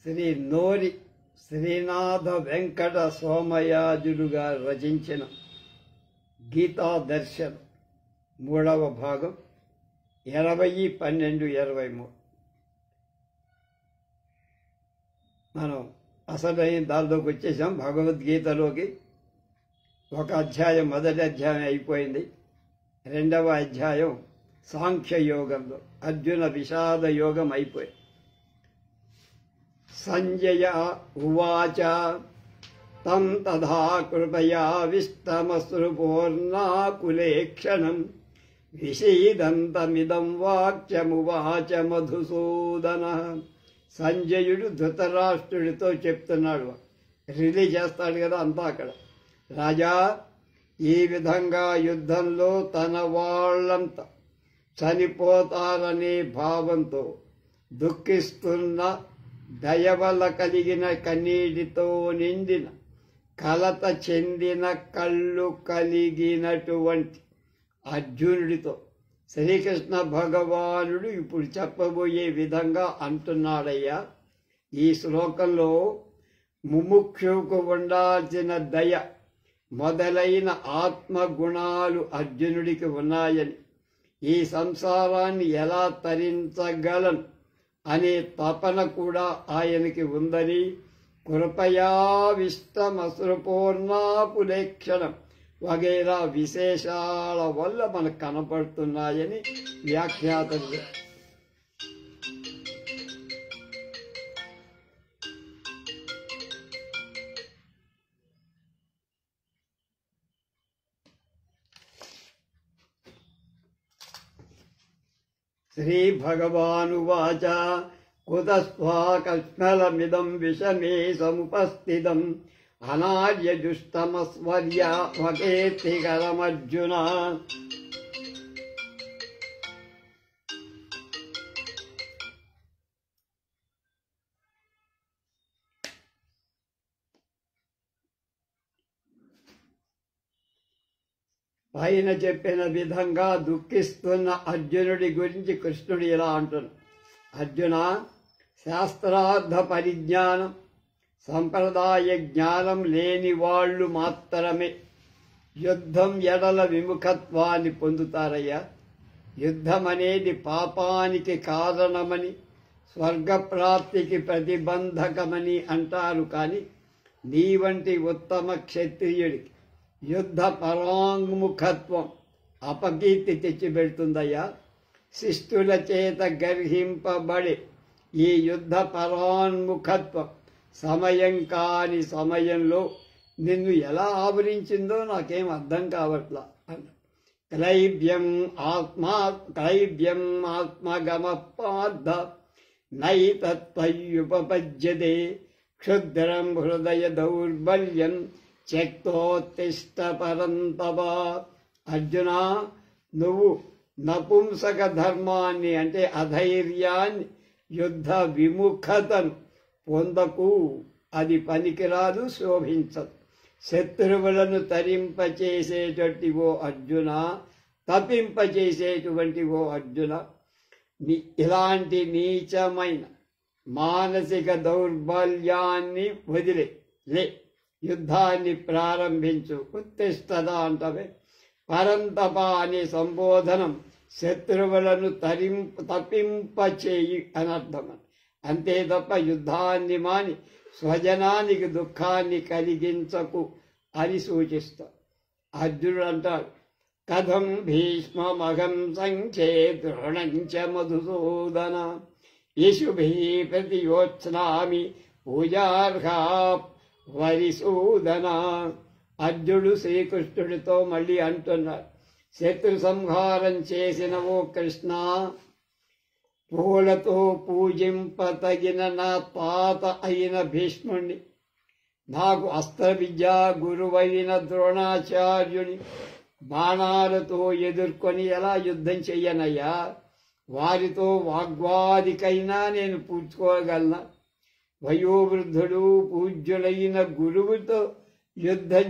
శ్రీ నోరి శ్రీనాథ వెంకట సోమయాజులు గారు రచించిన గీతా దర్శన్ 3వ భాగం 20/12/23. మనం అసలైన దానిలోకి వచ్చేసాం. భగవద్గీతలోకి ఒక అధ్యాయం, మొదటి అధ్యాయం అయిపోయింది. 2వ అధ్యాయం సాంఖ్య యోగంలో అర్జున విషాద యోగం అయిపోయింది. సంజయ ఉవాచ తం తథా కృపయావిష్టమశ్రుపూర్ణాకులేక్షణం విషీదంతమిదం వాక్యమువాచ మధుసూదన. సంజయుడు ధృతరాష్ట్రుడితో చెప్తున్నాడు, రిలీజ్ చేస్తాడు కదా అంతా అక్కడ. రాజా, ఈ విధంగా యుద్ధంలో తన వాళ్ళంతా చనిపోతారనే భావంతో దుఃఖిస్తున్న, దయవల్ల కలిగిన కన్నీటితో నిండిన, కలత చెందిన కళ్ళు కలిగినటువంటి అర్జునుడితో శ్రీకృష్ణ భగవానుడు ఇప్పుడు చెప్పబోయే విధంగా అంటున్నాడయ్యా. ఈ శ్లోకంలో ముముక్షువుకు ఉండాల్సిన దయ మొదలైన ఆత్మగుణాలు అర్జునుడికి ఉన్నాయని, ఈ సంసారాన్ని ఎలా తరించగలను అనే తపన కూడా ఆయనకి ఉందని, కృపయావిష్టమశ్రుపూర్ణాపులేక్షణం వగైరా విశేషాల వల్ల మనకు కనపడుతున్నాయని వ్యాఖ్యాతలు. శ్రీ భగవానువాచ కుతస్వాకస్మలమిదం విషమే సముపస్థితం అనార్యజుష్టమస్వర్య వకేతికరమర్జున. పైన చెప్పిన విధంగా దుఃఖిస్తున్న అర్జునుడి గురించి కృష్ణుడు ఇలా అంటున్నాడు. అర్జున, శాస్త్రార్థ పరిజ్ఞానం, సంప్రదాయ జ్ఞానం లేని వాళ్ళు మాత్రమే యుద్ధం ఎడల విముఖత్వాన్ని పొందుతారయ్యా. యుద్ధం అనేది పాపానికి కారణమని, స్వర్గప్రాప్తికి ప్రతిబంధకమని అంటారు. కానీ నీ వంటి ఉత్తమ క్షత్రియుడికి యుద్ధ పరాంగుముఖత్వం అపకీర్తి తెచ్చిపెడుతుందయ్యా. శిష్టుల చేత గర్హింపబడే ఈ యుద్ధ పరాన్ముఖత్వం సమయం కాని సమయంలో నిన్ను ఎలా ఆవరించిందో నాకేం అర్థం కావట్లా అన్న. క్లైబ్యం ఆత్మగమ పార్థ నైతత్వయుపపద్యతే క్షుద్రం హృదయ దౌర్బల్యం త్యక్తోత్తిష్ట పరంతవ. అర్జున, నువ్వు నపుంసక ధర్మాన్ని అంటే అధైర్యాన్ని, యుద్ధ విముఖతను పొందకు. అది పనికిరాదు, శోభించదు. శత్రువులను తరింపచేసేటువంటి ఓ అర్జున, తప్పింపచేసేటువంటి ఓ అర్జున, ఇలాంటి నీచమైన మానసిక దౌర్బల్యాన్ని వదిలే యుద్ధాన్ని ప్రారంభించు. ఉత్తిష్టద అంటవే. పరంతప అనే సంబోధనం శత్రువులను తప్పింపచేయి అని అర్థం. అంతే తప్ప యుద్ధాన్ని మాని స్వజనానికి దుఃఖాన్ని కలిగించకు అని సూచిస్తా. అర్జునుడు అంటాడు, కథం భీష్మమహం సంఖ్యే ద్రోణంచ మధుసూదన యశుభి ప్రతియోత్స్నామి పూజార్హా వరిసూదన. అర్జునుడు శ్రీకృష్ణుడితో మళ్ళీ అంటున్నాడు, శత్రు సంహారం చేసిన ఓ కృష్ణ, పూలతో పూజింపతగిన నా తాత అయిన భీష్ముణ్ణి, నాకు అస్త్ర విద్యా గురువైన ద్రోణాచార్యుని బాణాలతో ఎదుర్కొని ఎలా యుద్ధం చెయ్యనయ్యా? వారితో వాగ్వాదికైనా నేను పూడ్చుకోగలనా? వయోవృద్ధుడు పూజ్యులైన గురువుతో యుద్ధం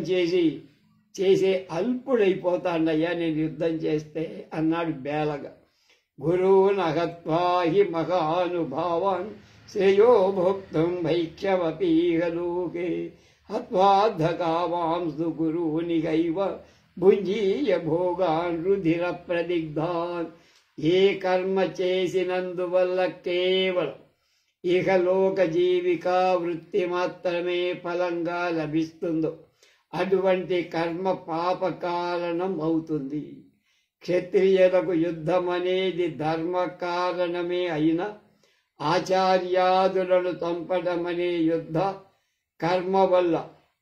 చేసే అల్పుడైపోతాడయ్యా నేను యుద్ధం చేస్తే అన్నాడు బేలగా. గురువున్ అహత్వా హి మహానుభావాన్ శ్రేయో భోక్తుం భైక్షవపీహ లోకే హత్వాద్ధకామాంస్తు గురూనిగైవ భుంజీయ భోగాన్ రుధిర ప్రదిగ్ధాన్. ఏ కర్మ చేసినందువల్ల కేవలం ఇహలోక జీవికా వృత్తి మాత్రమే ఫలంగా లభిస్తుందో అటువంటి కర్మ పాప కారణం అవుతుంది. క్షత్రియులకు యుద్ధం అనేది ధర్మ కారణమే అయినా ఆచార్యాదులను చంపడమనే యుద్ధ కర్మ వల్ల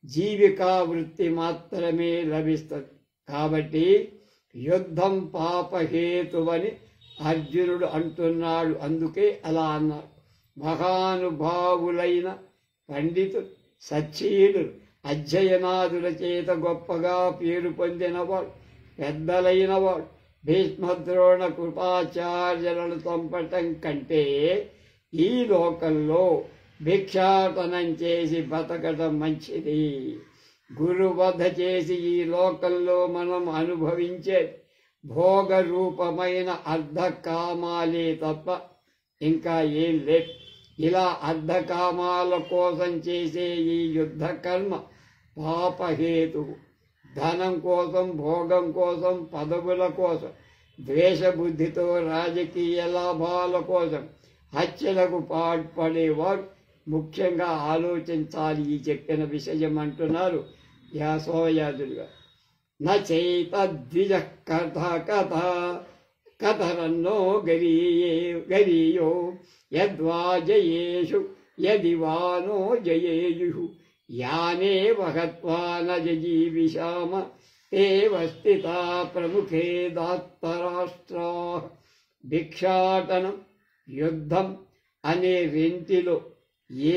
జీవికా వృత్తి మాత్రమే లభిస్తుంది. కాబట్టి యుద్ధం పాపహేతువని అర్జునుడు అంటున్నాడు. అందుకే అలా అన్నాడు. మహానుభావులైన పండితులు, సచ్చీలు, అధ్యయనాదుల చేత గొప్పగా పేరు పొందినవాడు, పెద్దలైన వాడు భీష్మద్రోణ కృపాచార్యులను చంపటం కంటే ఈ లోకంలో భిక్షాటనం చేసి బతకడం మంచిది. గురువధ చేసి ఈ లోకంలో మనం అనుభవించే భోగ రూపమైన అర్ధకామాలే తప్ప ఇంకా ఏం లేదు. ఇలా అర్ధకామాల కోసం చేసే ఈ యుద్ధ కర్మ పాపహేతువు. ధనం కోసం, భోగం కోసం, పదవుల కోసం, ద్వేషబుద్ధితో రాజకీయ లాభాల కోసం హత్యలకు పాల్పడేవారు ముఖ్యంగా ఆలోచించాలి ఈ చెప్పిన విషయం అంటున్నారు సోమయాజులుగా. నైతద్విజ కథ కథ కథరన్నో గరీయో యద్వా జయేషు యది వానో జయేయు యానే వహత్వా నజీవిషామ తేవ స్థితా ప్రముఖే దాత్తరాష్ట్రా. భిక్షాటనం, యుద్ధం అనే రెంటిలో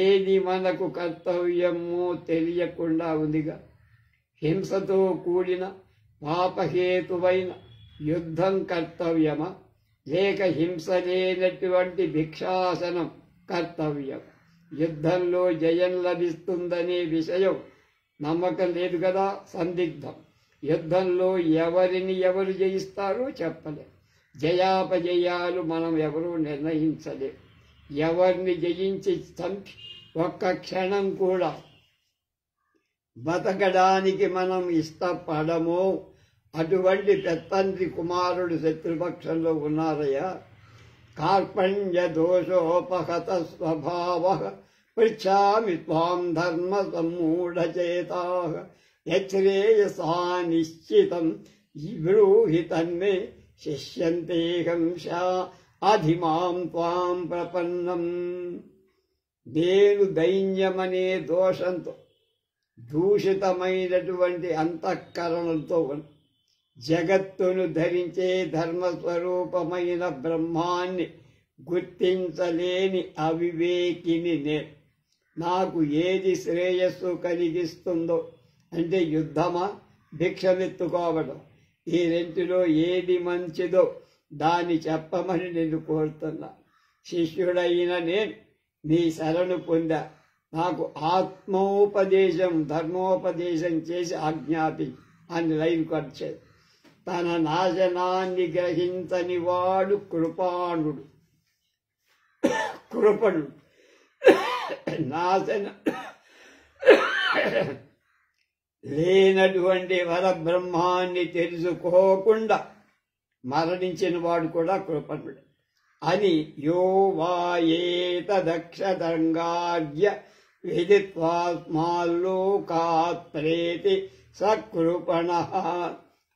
ఏది మనకు కర్తవ్యమో తెలియకుండా ఉందిగా. హింసతో కూడిన పాపహేతువైన యుద్ధం కర్తవ్యమా, లేక హింస లేనటువంటి భిక్షాసనం కర్తవ్యం? యుద్ధంలో జయం లభిస్తుందనే విషయం నమ్మకం లేదు కదా, సందిగ్ధం. యుద్ధంలో ఎవరిని ఎవరు జయిస్తారో చెప్పలేం. జయాపజయాలు మనం ఎవరూ నిర్ణయించలేం. ఎవరిని జయించి చంపి ఒక్క క్షణం కూడా బతకడానికి మనం ఇష్టపడమో అటువంటి పెత్తండ్రి కుమారుడు శత్రుపక్షంలో ఉన్నారయ్యా. కార్పణ్య దోషోపహత స్వభావ పృచ్ఛామి త్వాం ధర్మ సమ్మూఢచేతా యశ్రేయసా నిశ్చితం బ్రూహి తన్మే శిష్యంతేహం శా అధిమాం త్వాం ప్రపన్నం. నేను దైన్యమనే దోషంతో దూషితమైనటువంటి అంతఃకరణలతో జగత్తును ధరించే ధర్మస్వరూపమైన బ్రహ్మాన్ని గుర్తించలేని అవివేకిని నేను. నాకు ఏది శ్రేయస్సు కలిగిస్తుందో అంటే యుద్ధమా, భిక్షమెత్తుకోవడం, ఈ రెంటిలో ఏది మంచిదో దాన్ని చెప్పమని నేను కోరుతున్నా. శిష్యుడైన నేను నీ శరణు పొందా. నాకు ఆత్మోపదేశం, ధర్మోపదేశం చేసి ఆజ్ఞాపించి అని లైన్ వచ్చేది. తన నాశనాన్ని గ్రహించని వాడు కృపాణుడు, కృపణుడు. నాశన లేనటువంటి వరబ్రహ్మాన్ని తెలుసుకోకుండా మరణించిన వాడు కూడా కృపణుడు అని యో వాయేతదక్షదంగార్య విదిత్వాస్మాల్లోకాత్ ప్రేతి సకృపణ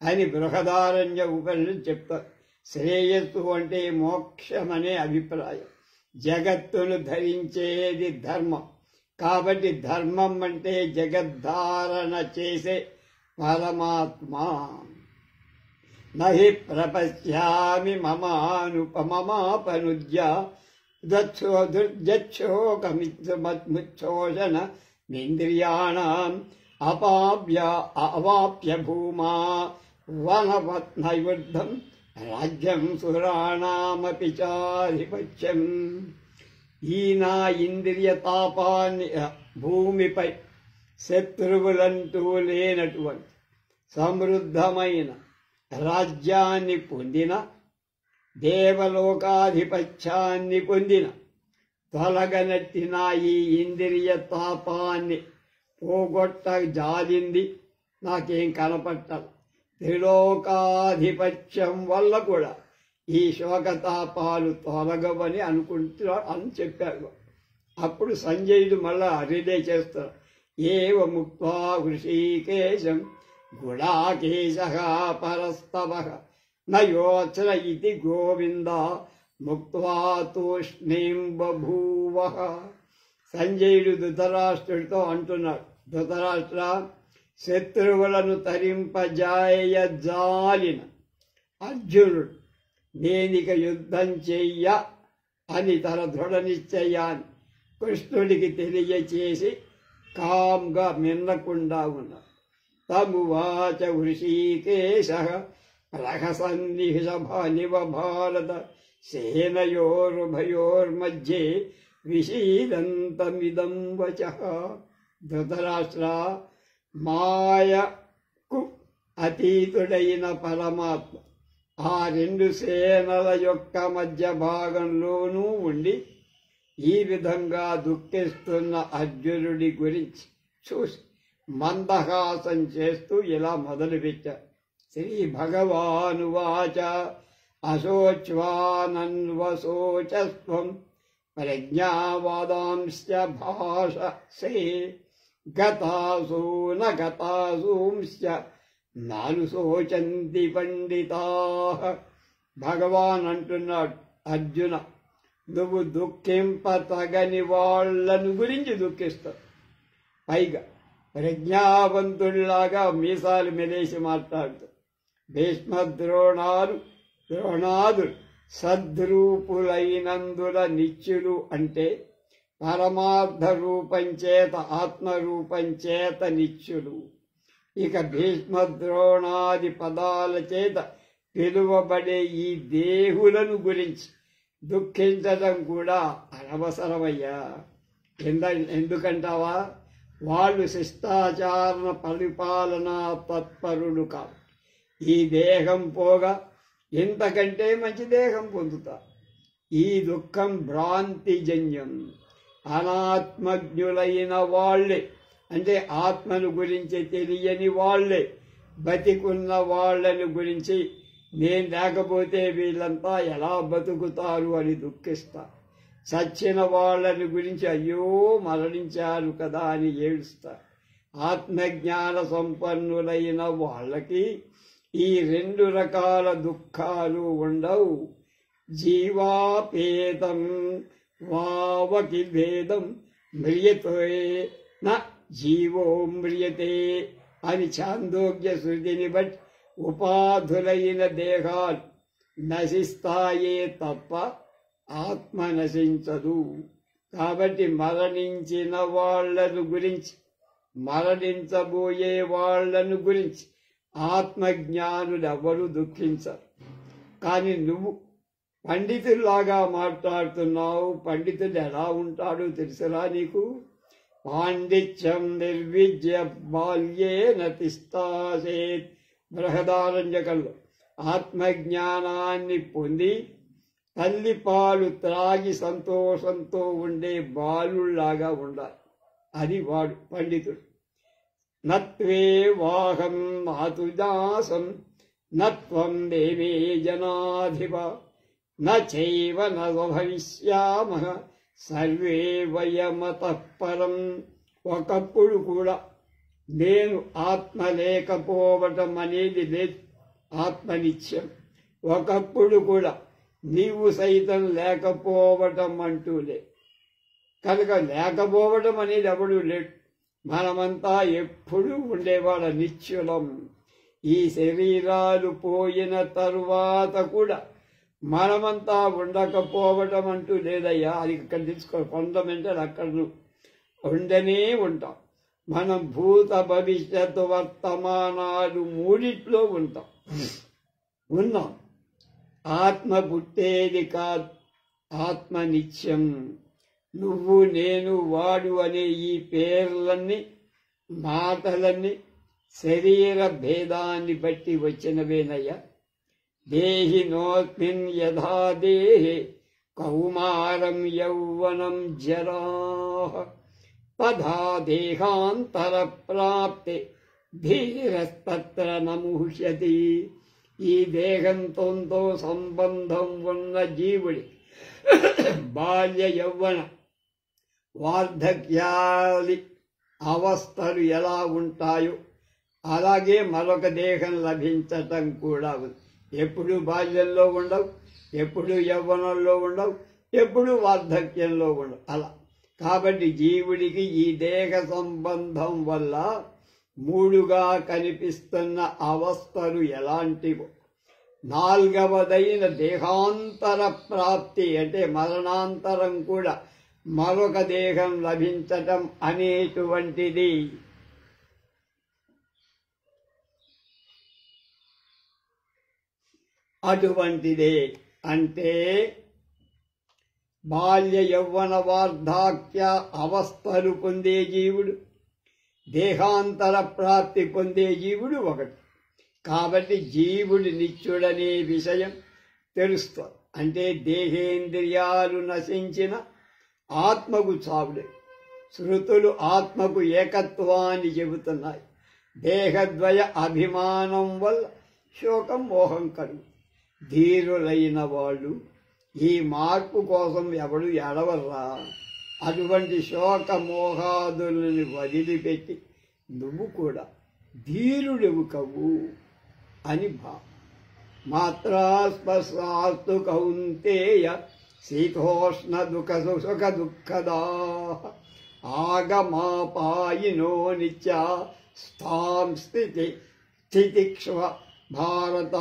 అని బృహదారణ్య ఉపనిషత్తు చెప్తారు. శ్రేయస్సు అంటే మోక్షమనే అభిప్రాయం. జగత్తును ధరించేది ధర్మం కాబట్టి ధర్మం అంటే జగద్ధారణ చేసే పరమాత్మ. నహి ప్రపశ్యామి మమానుపమమాపనుజ్య దుర్జోకమిచ్చోషణ ఇంద్రియాణం అవాప్య భూమా వనవత్నయుద్ధం రాజ్యం సురాణామపి చాధిపత్యం. ఈ నా ఇంద్రియ తాపాన్ని భూమిపై శత్రువులంటూ లేనటువంటి సమృద్ధమైన రాజ్యాన్ని పొందిన, దేవలోకాధిపత్యాన్ని పొందిన, తొలగనెట్టిన ఈ ఇంద్రియ తాపాన్ని పోగొట్ట జాలింది నాకేం కనపట్టాలి. త్రిలోకాధిపత్యం వల్ల కూడా ఈ శోకతాపాలు తొలగవని అనుకుంటున్నాడు అని చెప్పారు. అప్పుడు సంజయుడు మళ్ళా రిలే చేస్తారు. ఏవ ముక్త్వా హృషీకేశం గుడాకేశ పరస్తవ నయోచన ఇది గోవింద ముక్త్వా తూష్ణీం బభూవ. సంజయుడు ధృతరాష్ట్రుడితో అంటున్నాడు, ధృతరాష్ట్ర, శత్రువులను తరింపజాలిన అర్జునుడు నేనిక యుద్ధం చెయ్య అని తన దృఢ నిశ్చయాన్ని కృష్ణుడికి తెలియచేసి కామ్గా మిన్నకుండా ఉన్నాడు. తమువాచ హృషీకేశ ప్రహసన్నిషభనివ భారత సేనయోరుభయోర్మధ్యే విషీదంతమిదం వచః. ధృతరాష్ట్ర, మాయకు అతీతుడైన పరమాత్మ ఆ రెండు సేనల యొక్క మధ్య భాగంలోనూ ఉండి ఈ విధంగా దుఃఖిస్తున్న అర్జునుడి గురించి చూసి మందహాసం చేస్తూ ఇలా మొదలుపెట్టారు. శ్రీ భగవానువాచ అశోచ్వానన్వశోచస్వం ప్రజ్ఞావాదాంశ్చ భాషసే గతాసూన గతాసూంశ్చ నాను శోచంతి పండితాః. భగవాన్ అంటున్నాడు, అర్జున, నువ్వు దుఃఖింపతగని వాళ్లను గురించి దుఃఖిస్తావు. పైగా ప్రజ్ఞావంతుడిలాగా మీసాలు మెలేసి మాట్లాడుతావు. ద్రోణాదులు సద్రూపులైనందుల నిత్యులు అంటే పరమార్థ రూపం చేత ఆత్మరూపం చేత నిత్యులు. ఇక భీష్మద్రోణాది పదాల చేత పిలువబడే ఈ దేహులను గురించి దుఃఖించడం కూడా అనవసరమయ్యా. ఎందుకంటావా? వాళ్ళు శిష్టాచారణ పరిపాలనా తత్పరులు కాదు. ఈ దేహం పోగా ఇంతకంటే మంచి దేహం పొందుతా. ఈ దుఃఖం భ్రాంతిజన్యం. అనాత్మజ్ఞులైన వాళ్లే, అంటే ఆత్మను గురించి తెలియని వాళ్లే బతికున్న వాళ్లను గురించి నేను లేకపోతే వీళ్ళంతా ఎలా బతుకుతారు అని దుఃఖిస్తా. చచ్చిన వాళ్ళని గురించి అయ్యో మరణించారు కదా అని ఏడుస్తా. ఆత్మజ్ఞాన సంపన్నులైన వాళ్ళకి ఈ రెండు రకాల దుఃఖాలు ఉండవు. జీవాపేతం వావకి భేదం మ్రియతే న జీవో మ్రియతే అని ఛాందోగ్య శృతిని బట్టి ఉపాధులైన దేహాలు నశిస్తాయే తప్ప ఆత్మ నశించదు. కాబట్టి మరణించిన వాళ్లను గురించి, మరణించబోయే వాళ్లను గురించి ఆత్మజ్ఞానులు ఎవరు దుఃఖించరు. కానీ నువ్వు పండితుల్లాగా మాట్లాడుతున్నావు. పండితుడు ఎలా ఉంటాడో తెలుసురా నీకు? పాండిత్యం నిర్విద్య బాల్యేన తిష్టాసేత్. బృహదారణ్యకంలో ఆత్మజ్ఞానాన్ని పొంది తల్లి పాలు త్రాగి సంతోషంతో ఉండే బాలుళ్లాగా ఉండాలి. అది వాడు పండితుడు. నత్వే వాహం మాతుజాసం నత్వం దేవే జనాధిప నైవ భవిష్యామః సర్వే వయమతః పరం. ఒకప్పుడు కూడా నేను ఆత్మ లేకపోవటం అనేది లేదు, ఆత్మనిత్యం. ఒకప్పుడు కూడా నీవు సైతం లేకపోవటం అంటూ లేదు. కనుక లేకపోవటం అనేది ఎవడూ లేడు. మనమంతా ఎప్పుడూ ఉండేవాళ్ళ నిత్యులం. ఈ శరీరాలు పోయిన తరువాత కూడా మనమంతా ఉండకపోవటం అంటూ లేదయ్యా. అది ఇక్కడ తీసుకో, ఫండమెంటల్ అక్కడ ఉండనే ఉంటాం. మనం భూత భవిష్యత్తు వర్తమానాలు మూడిట్లో ఉన్నాం. ఆత్మ పుట్టేది కాదు, ఆత్మ నిత్యం. నువ్వు నేను వాడు అనే ఈ పేర్లన్నీ మాటలన్నీ శరీర భేదాన్ని బట్టి వచ్చినవేనయ్యా. దేహినోస్మిన్ యథా దేహే కౌమారం యౌవనం జరా తథా దేహాంతర ప్రాప్తే ధీరస్తత్ర నముహ్యతి. ఈ దేహంతో సంబంధం ఉన్న జీవుడి బాల్య యౌవన వార్ధక్యాది అవస్థలు ఎలా ఉంటాయో అలాగే మరొక దేహం లభించటం కూడా ఉంది. ఎప్పుడు బాల్యంలో ఉండవు, ఎప్పుడు యవ్వనంలో ఉండవు, ఎప్పుడు వార్ధక్యంలో ఉండవు. అలా కాబట్టి జీవుడికి ఈ దేహ సంబంధం వల్ల మూడుగా కనిపిస్తున్న అవస్థలు ఎలాంటివో, నాల్గవదైన దేహాంతర ప్రాప్తి అంటే మరణాంతరం కూడా మరొక దేహం లభించటం అనేటువంటిది అటువంటిదే. అంటే బాల్య యౌవన వార్ధాక్య అవస్థలు పొందే జీవుడు, దేహాంతర ప్రాప్తి పొందే జీవుడు ఒకటి. కాబట్టి జీవుడు నిత్యుడనే విషయం తెలుస్తుంది. అంటే దేహేంద్రియాలు నశించిన ఆత్మకు చావుడే. శృతులు ఆత్మకు ఏకత్వాన్ని చెబుతున్నాయి. దేహద్వయ అభిమానం వల్ల శోకం మోహం కలుగు. ధీరులైన వాళ్ళు ఈ మార్పు కోసం ఎవడు ఎడవర్రా. అటువంటి శోక మోహాదులని వదిలిపెట్టి నువ్వు కూడా ధీరుడివు కవు అని భావం. మాత్రా స్పర్శాస్తు కౌంతేయ శీతోష్ణ సుఖ దుఃఖదా ఆగమాపాయినో నిత్య స్థాం స్థితి స్థితిక్ష్వ భారత.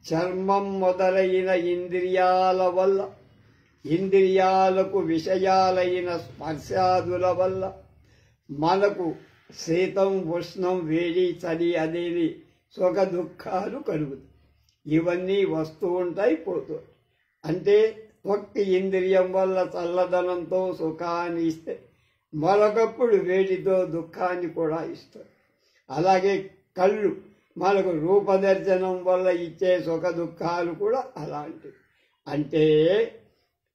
చర్మం మొదలైన ఇంద్రియాల వల్ల, ఇంద్రియాలకు విషయాలైన స్పర్శాదుల వల్ల మనకు శీతం ఉష్ణం వేడి చలి అనేది సుఖ దుఃఖాలు కలుగుతాయి. ఇవన్నీ వస్తూ ఉంటాయి, పోతూ. అంటే ఒక్క ఇంద్రియం వల్ల చల్లదనంతో సుఖాన్ని ఇస్తే మరొకప్పుడు వేడితో దుఃఖాన్ని కూడా ఇస్తారు. అలాగే కళ్ళు మనకు రూపదర్శనం వల్ల ఇచ్చే సుఖ దుఃఖాలు కూడా అలాంటివి. అంటే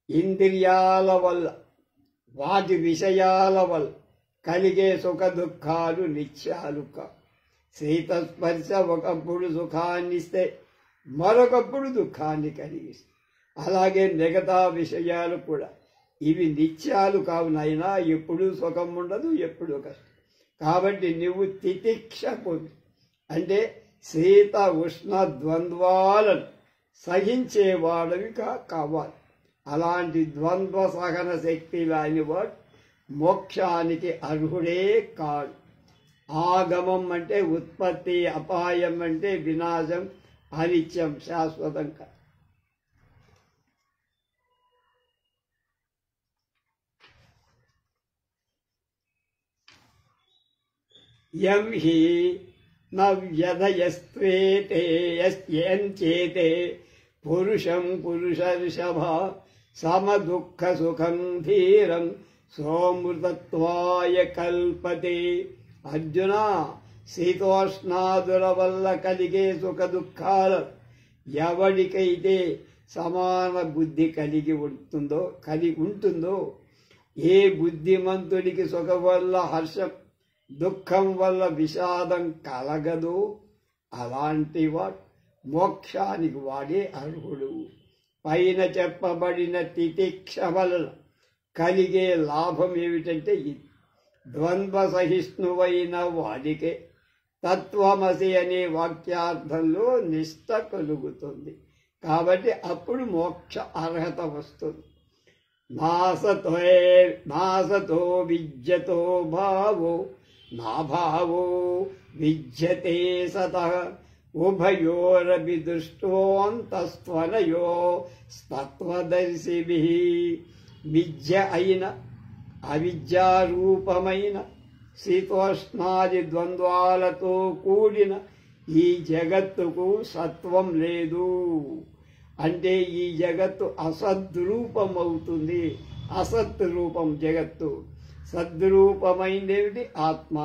ఇంద్రియాల వల్ల, వాటి విషయాల వల్ల కలిగే సుఖ దుఃఖాలు నిత్యాలు కావు. శీతస్పర్శ ఒకప్పుడు సుఖాన్ని ఇస్తే మరొకప్పుడు దుఃఖాన్ని కలిగిస్తాయి. అలాగే మిగతా విషయాలు కూడా ఇవి నిత్యాలు కావునైనా ఎప్పుడు సుఖం ఉండదు, ఎప్పుడు కష్టం. కాబట్టి నువ్వు తితిక్ష పొంది, అంటే శీత ఉష్ణ ద్వంద్వాలను సహించేవాడవి కావాలి. అలాంటి ద్వంద్వ సహన శక్తి లానివాడు మోక్షానికి అర్హుడే కాడు. ఆగమం అంటే ఉత్పత్తి, అపాయం అంటే వినాశం, అనిత్యం శాశ్వతం కాదు. యం హి న వ్యధయస్త్వేతే యస్యంచేతే పురుషం పురుషర్షభ సమదుఃఖ సుఖం ధీరం సోమృతత్వాయ కల్పతే. అర్జున, శీతోష్ణాదుల వల్ల కలిగే సుఖ దుఃఖాలు ఎవడికైతే సమాన బుద్ధి కలిగి ఉంటుందో, ఏ బుద్ధిమంతుడికి సుఖం వల్ల హర్షం, దుఃఖం వల్ల విషాదం కలగదు, అలాంటి వాడు మోక్షానికి వాడే అర్హుడు. పైన చెప్పబడిన తితిక్ష వలన కలిగే లాభం ఏమిటంటే ఇది. ద్వంద్వ సహిష్ణువైన వాడికే తత్వమసి అనే వాక్యార్థంలో నిష్ట కలుగుతుంది. కాబట్టి అప్పుడు మోక్ష అర్హత వస్తుంది. నాసతో విద్యతో భావో నాభావో విద్యతే సతః ఉభయోరపి దృష్టోంతస్త్వనయో తత్వదర్శిభిః. విద్య అయిన అవిద్యారూపమైన శీతోష్ణాది ద్వంద్వాలతో కూడిన ఈ జగత్తుకు సత్వం లేదు. అంటే ఈ జగత్తు అసద్రూపమవుతుంది. అసత్ రూపం జగత్తు, సద్రూపమైందేమిటి ఆత్మ.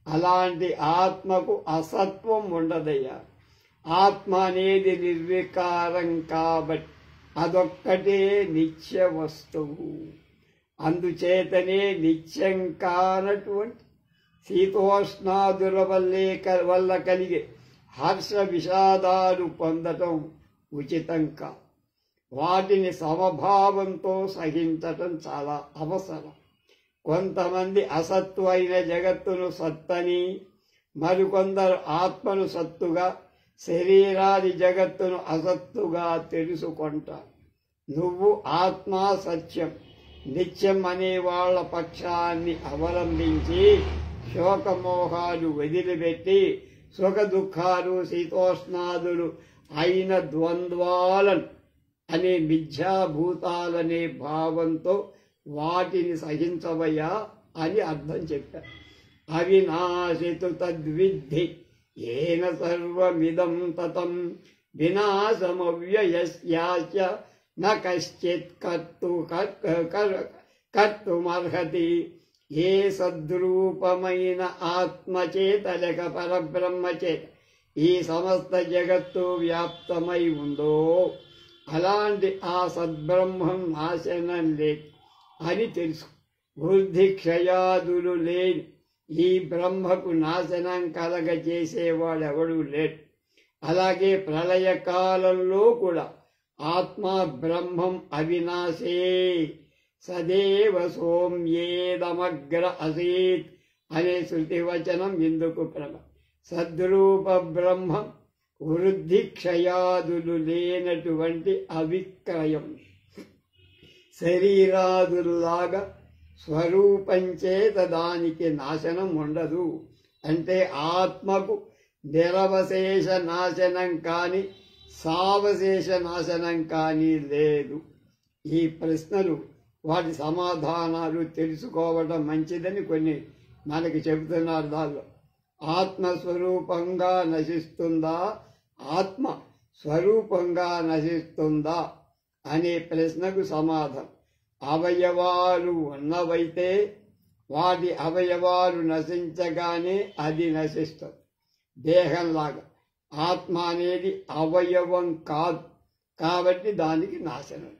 అలాంటి ఆత్మకు అసత్వం ఉండదయ్యా. ఆత్మ అనేది నిర్వికారం కాబట్టి అదొక్కటే నిత్య వస్తువు. అందుచేతనే నిత్యం కానటువంటి శీతోష్ణాదుల వల్ల కలిగే హర్ష విషాదాలు పొందటం ఉచితం కాదు. వాటిని సమభావంతో సహించటం చాలా అవసరం. కొంతమంది అసత్తు అయిన జగత్తును సత్తని, మరికొందరు ఆత్మను సత్తుగా, శరీరాది జగత్తును అసత్తుగా తెలుసుకుంటారు. నువ్వు ఆత్మ సత్యం, నిత్యం అనే వాళ్ళ పక్షాన్ని అవలంబించి శోకమోహాలు వదిలిపెట్టి సుఖ దుఃఖాలు శీతోష్ణాదులు అయిన ద్వంద్వాలను అనే మిథ్యాభూతాలనే భావంతో వాటిని సహించవయ్యా అని అర్థం చెప్పారు. అవినాశితు తద్విద్ధి ఏన సర్వమిదం తతం వినాశమవ్యయస్యాచ న కశ్చిత్ కర్తుమర్హతి. ఏ సద్రూపమైన ఆత్మచేత లేక పరబ్రహ్మచేత ఈ సమస్త జగత్తు వ్యాప్తమై ఉందో అలాంటి ఆ సద్బ్రహ్మం నాశనం లేదు అని తెలుసు. వృద్ధి క్షయాదులు లేని ఈ బ్రహ్మకు నాశనం కలగజేసేవాడెవడూ లేడు. అలాగే ప్రళయ కాలంలో కూడా ఆత్మ బ్రహ్మం అవినాశే. సదేవ సోమ్యేదమగ్ర అసీత్ అనే శృతి వచనం ఇందుకు ప్రమ. సద్రూప బ్రహ్మం వృద్ధి క్షయాదులు లేనటువంటి అవిక్రయం. శరీరాదుల్లాగా స్వరూపం చేత దానికి నాశనం ఉండదు. అంటే ఆత్మకు నిరవశేష నాశనం కాని సావశేష నాశనం కానీ లేదు. ఈ ప్రశ్నలు వాటి సమాధానాలు తెలుసుకోవడం మంచిదని కొన్ని మనకి చెబుతున్నారు. దానిలో ఆత్మస్వరూపంగా నశిస్తుందా, ఆత్మ స్వరూపంగా నశిస్తుందా అనే ప్రశ్నకు సమాధానం. అవయవాలు ఉన్నవైతే వాటి అవయవాలు నశించగానే అది నశిస్తుంది. దేహంలాగా ఆత్మ అనేది అవయవం కాదు కాబట్టి దానికి నాశనం.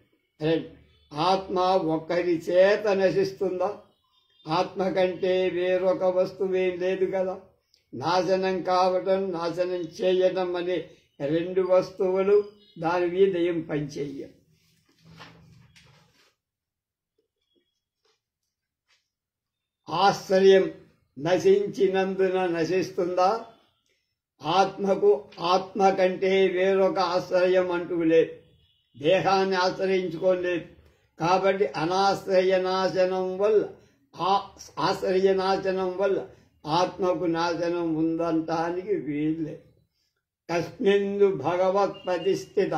ఆత్మ ఒక్కరి చేత నశిస్తుందా? ఆత్మ కంటే వేరొక వస్తువేం లేదు కదా. నాశనం కావటం, నాశనం చేయటం అనే రెండు వస్తువులు దాని మీద ఏం పనిచేయం. ఆశ్రయం నశించినందున నశిస్తుందా? ఆత్మకు ఆత్మ కంటే వేరొక ఆశ్రయం అంటూ లేదు. దేహాన్ని ఆశ్రయించుకోలేదు కాబట్టి అనాశ్రయ నాశనం వల్ల ఆశ్రయ నాశనం వల్ల ఆత్మకు నాశనం ఉందంటానికి వీళ్ళే. కస్మిందు భగవత్ ప్రతిష్ఠిత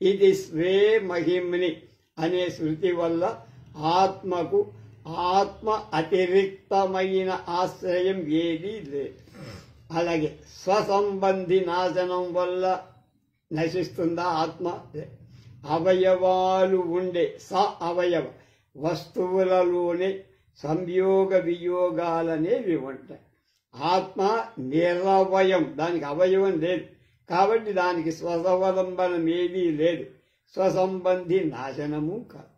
ఇది స్వే మహిమ్ని అనే శృతి వల్ల ఆత్మకు ఆత్మ అతిరిక్తమైన ఆశ్రయం ఏదీ లేదు. అలాగే స్వసంబంధి నాశనం వల్ల నశిస్తుందా ఆత్మ? అవయవాలు ఉండే అవయవ వస్తువులలోనే సంయోగ వియోగాలనేవి ఉంటాయి. ఆత్మ నిరవయం, దానికి అవయవం లేదు కాబట్టి దానికి స్వసవలంబనం ఏదీ లేదు. స్వసంబంధి నాశనము కాదు.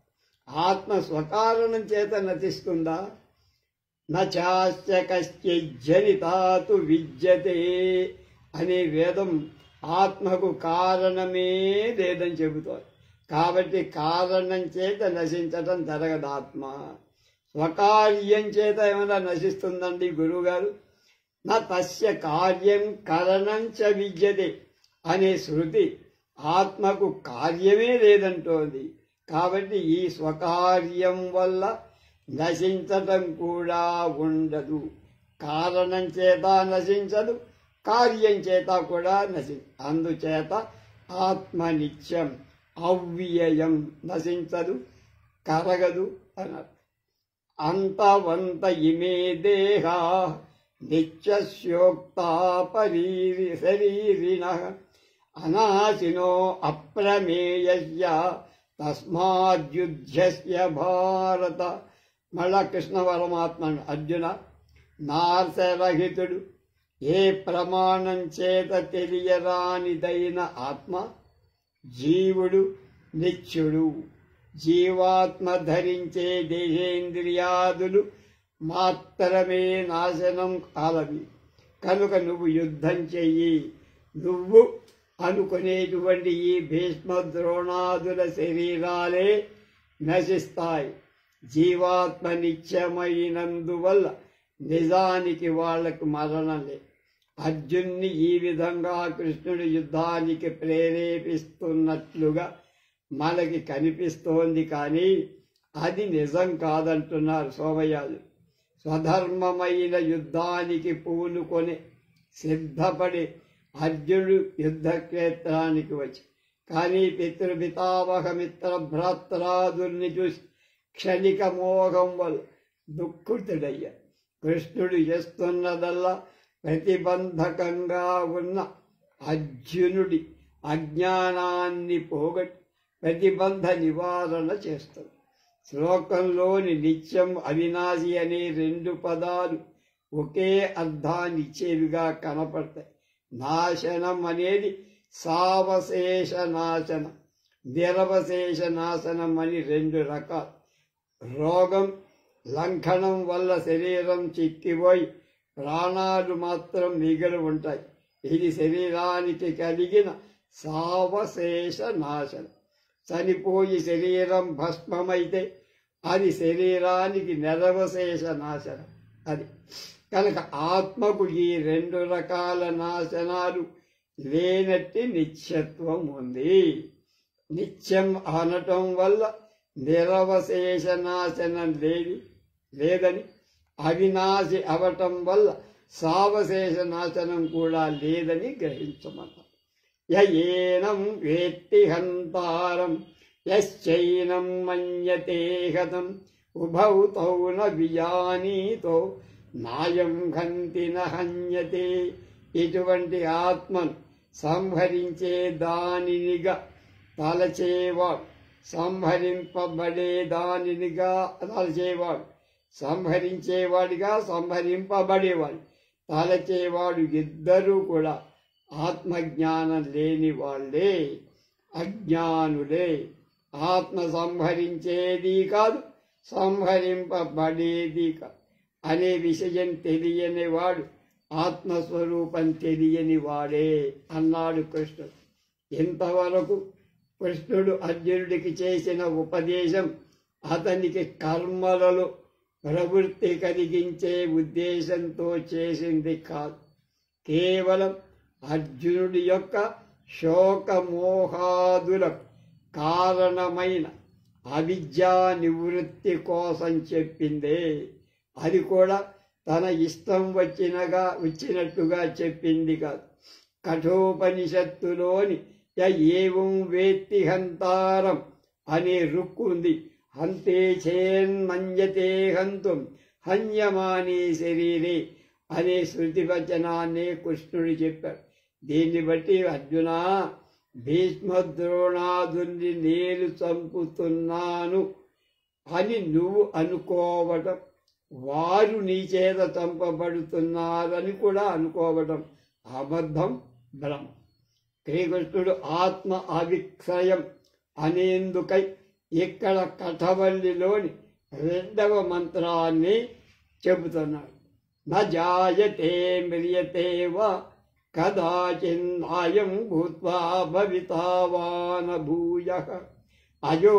ఆత్మ స్వకారణం చేత నశిస్తుందా? నచాస్య కశ్చిజ్జనితాతు విద్యతే అనే వేదం ఆత్మకు కారణమే లేదని చెబుతోంది. కాబట్టి కారణం చేత నశించటం జరగదు. ఆత్మ స్వకార్యం చేత ఏమైనా నశిస్తుందండి గురువుగారు? నా తస్య కార్యం కరణం చ విద్యతే అనే శృతి ఆత్మకు కార్యమే లేదంటోంది. కాబట్టి ఈ స్వకార్యం వల్ల నశించటం కూడా ఉండదు. కారణం చేత నశించదు, కార్యం చేత కూడా అందుచేత ఆత్మ నిత్యం అవ్యయం, నశించదు, కరగదు అన్నారు. అంతవంత ఇమే దేహ నిత్యస్యోక్తా శరీరిణ అనాశినో అప్రమేయస్య తస్మాద్యుధ్యస్య భారత. మళ్ళా కృష్ణ పరమాత్మ అర్జున, నాశరహితుడు, ఏ ప్రమాణం చేత తెలియరానిదైన ఆత్మ, జీవుడు నిత్యుడు. జీవాత్మ ధరించే దేహేంద్రియాదులు మాత్రమే నాశనం కాలవి. కనుక నువ్వు యుద్ధం చెయ్యి. నువ్వు అనుకునేటువంటి ఈ భీష్మ ద్రోణాదుల శరీరాలే నశిస్తాయి. జీవాత్మ నిత్యమైనందువల్ల నిజానికి వాళ్లకు మరణం లేదు. అర్జున్ని ఈ విధంగా కృష్ణుడు యుద్ధానికి ప్రేరేపిస్తున్నట్లుగా మనకి కనిపిస్తోంది, కానీ అది నిజం కాదంటున్నారు సోమయాజులు. స్వధర్మమైన యుద్ధానికి పూనుకొని సిద్ధపడి అర్జునుడు యుద్ధక్షేత్రానికి వచ్చి, కానీ పితృపితామహమిత్ర భ్రాత్రాదుల్ని చూసి క్షణిక మోహం వల్ల దుఃఖితుడయ్యా. కృష్ణుడు చేస్తున్నదల్లా ప్రతిబంధకంగా ఉన్న అర్జునుడి అజ్ఞానాన్ని పోగొట్టి ప్రతిబంధ నివారణ చేస్తాడు. శ్లోకంలోని నిత్యం, అవినాశి అనే 2 పదాలు ఒకే అర్థాన్ని ఇచ్చేవిగా కనపడతాయి. నాశనం అనేది సావశేష నాశనం, నిరవశేష నాశనం అని 2 రకాలు. రోగం లంఘనం వల్ల శరీరం చిక్కిపోయి ప్రాణాలు మాత్రం మిగిలి ఉంటాయి. ఇది శరీరానికి కలిగిన సావశేష నాశనం. చనిపోయి శరీరం భస్మమైతే అది శరీరానికి నిరవశేష నాశనం. అది కనుక ఆత్మకు ఈ 2 రకాల నాశనాలు లేనట్టి నిత్యత్వం ఉంది. నిత్యం అనటం వల్ల నిరవశేష నాశనం లేదని, అవినాశి అవటం వల్ల సావశేష నాశనం కూడా లేదని గ్రహించమన్నారు. ఏనం వేత్తి హంతారం యశ్చైనం మన్యతే హతం ఉభౌ తౌ న విజానీతో నాయం హంతి న హన్యతే. ఇటువంటి ఆత్మను సంహరించే దానినిగా తలచేవాడు, సంహరింపబడే దానినిగా తలచేవాడు, సంహరించేవాడిగా సంహరింపబడేవాడు, తలచేవాడు ఇద్దరూ కూడా ఆత్మజ్ఞానం లేని వాళ్ళే, అజ్ఞానులే. ఆత్మ సంహరించేది కాదు, సంహరింపబడేది కాదు అనే విషయం తెలియని వాడు ఆత్మస్వరూపం తెలియని వాడే అన్నాడు కృష్ణుడు. ఇంతవరకు కృష్ణుడు అర్జునుడికి చేసిన ఉపదేశం అతనికి కర్మలలో ప్రవృత్తి కలిగించే ఉద్దేశంతో చేసింది కాదు. కేవలం అర్జునుడి యొక్క శోకమోహాదులకు కారణమైన అవిద్యా నివృత్తి కోసం చెప్పిందే. అది కూడా తన ఇష్టం వచ్చినట్టుగా చెప్పింది కాదు. కఠోపనిషత్తులోని ఏవం వేత్తి హంతారం అనే రుక్కు ఉంది. హంతే చేన్మన్యతే హంతుం హన్యమానే శరీరే అనే శృతి వచనాన్నే కృష్ణుడు చెప్పాడు. దీన్ని బట్టి అర్జున, భీష్మద్రోణాదుల్ని నేను చంపుతున్నాను అని నువ్వు అనుకోవటం, వారు నీ చేత చంపబడుతున్నారని కూడా అనుకోవటం అబద్ధం, భ్రమ. శ్రీకృష్ణుడు ఆత్మ అవిక్షయం అనేందుకై ఇక్కడ కఠవల్లిలోని 2వ మంత్రాన్ని చెబుతున్నాడు. నజాయతే మ్రియతే వా కదాచిన్నాయం భూత్వా భవితా వా న భూయః అజో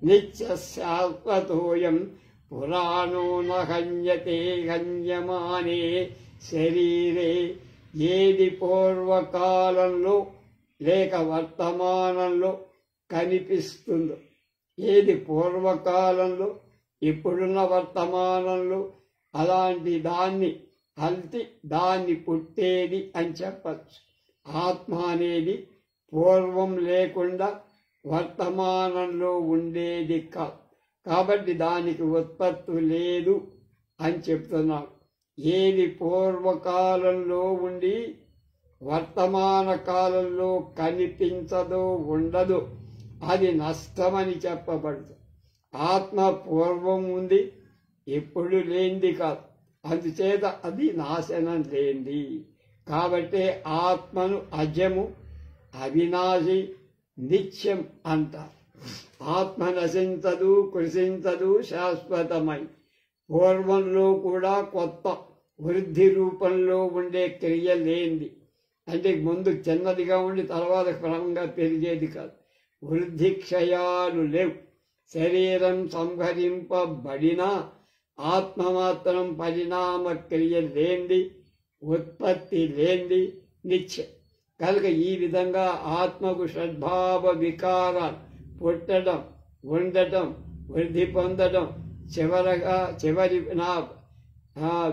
నిత్యశాశ్వతోయం పురాణో న హన్యతే హన్యమానే శరీరే. ఏది పూర్వకాలంలో లేక వర్తమానంలో కనిపిస్తుందో, ఏది పూర్వకాలంలో ఇప్పుడున్న వర్తమానంలో అలాంటి దాన్ని పుట్టేది అని చెప్పచ్చు. ఆత్మ అనేది పూర్వం లేకుండా వర్తమానంలో ఉండేది కాదు, కాబట్టి దానికి ఉత్పత్తి లేదు అని చెప్తున్నాడు. ఏది పూర్వకాలంలో ఉండి వర్తమాన కాలంలో కనిపించదో ఉండదో అది నష్టమని చెప్పబడుతుంది. ఆత్మ పూర్వం ఉంది, ఎప్పుడు లేనిది కాదు, అందుచేత అది నాశనం లేనిది. కాబట్టి ఆత్మను అజము, అవినాశి, నిత్యం అంటారు. ఆత్మ నశించదు, కృషించదు, శాశ్వతమై పూర్వంలో కూడా కొత్త వృద్ధి రూపంలో ఉండే క్రియ లేనిది. అంటే ముందు చిన్నదిగా ఉండి తర్వాత క్రమంగా పెరిగేది కాదు. వృద్ధి క్షయాలు లేవు. శరీరం సంహరింపబడినా ఆత్మ మాత్రం పరిణామ క్రియ లేనిది, ఉత్పత్తి లేనిది, నిత్యం. కనుక ఈ విధంగా ఆత్మకు షడ్భావ వికారాలు పుట్టడం, ఉండటం, వృద్ధి పొందడం, చివరి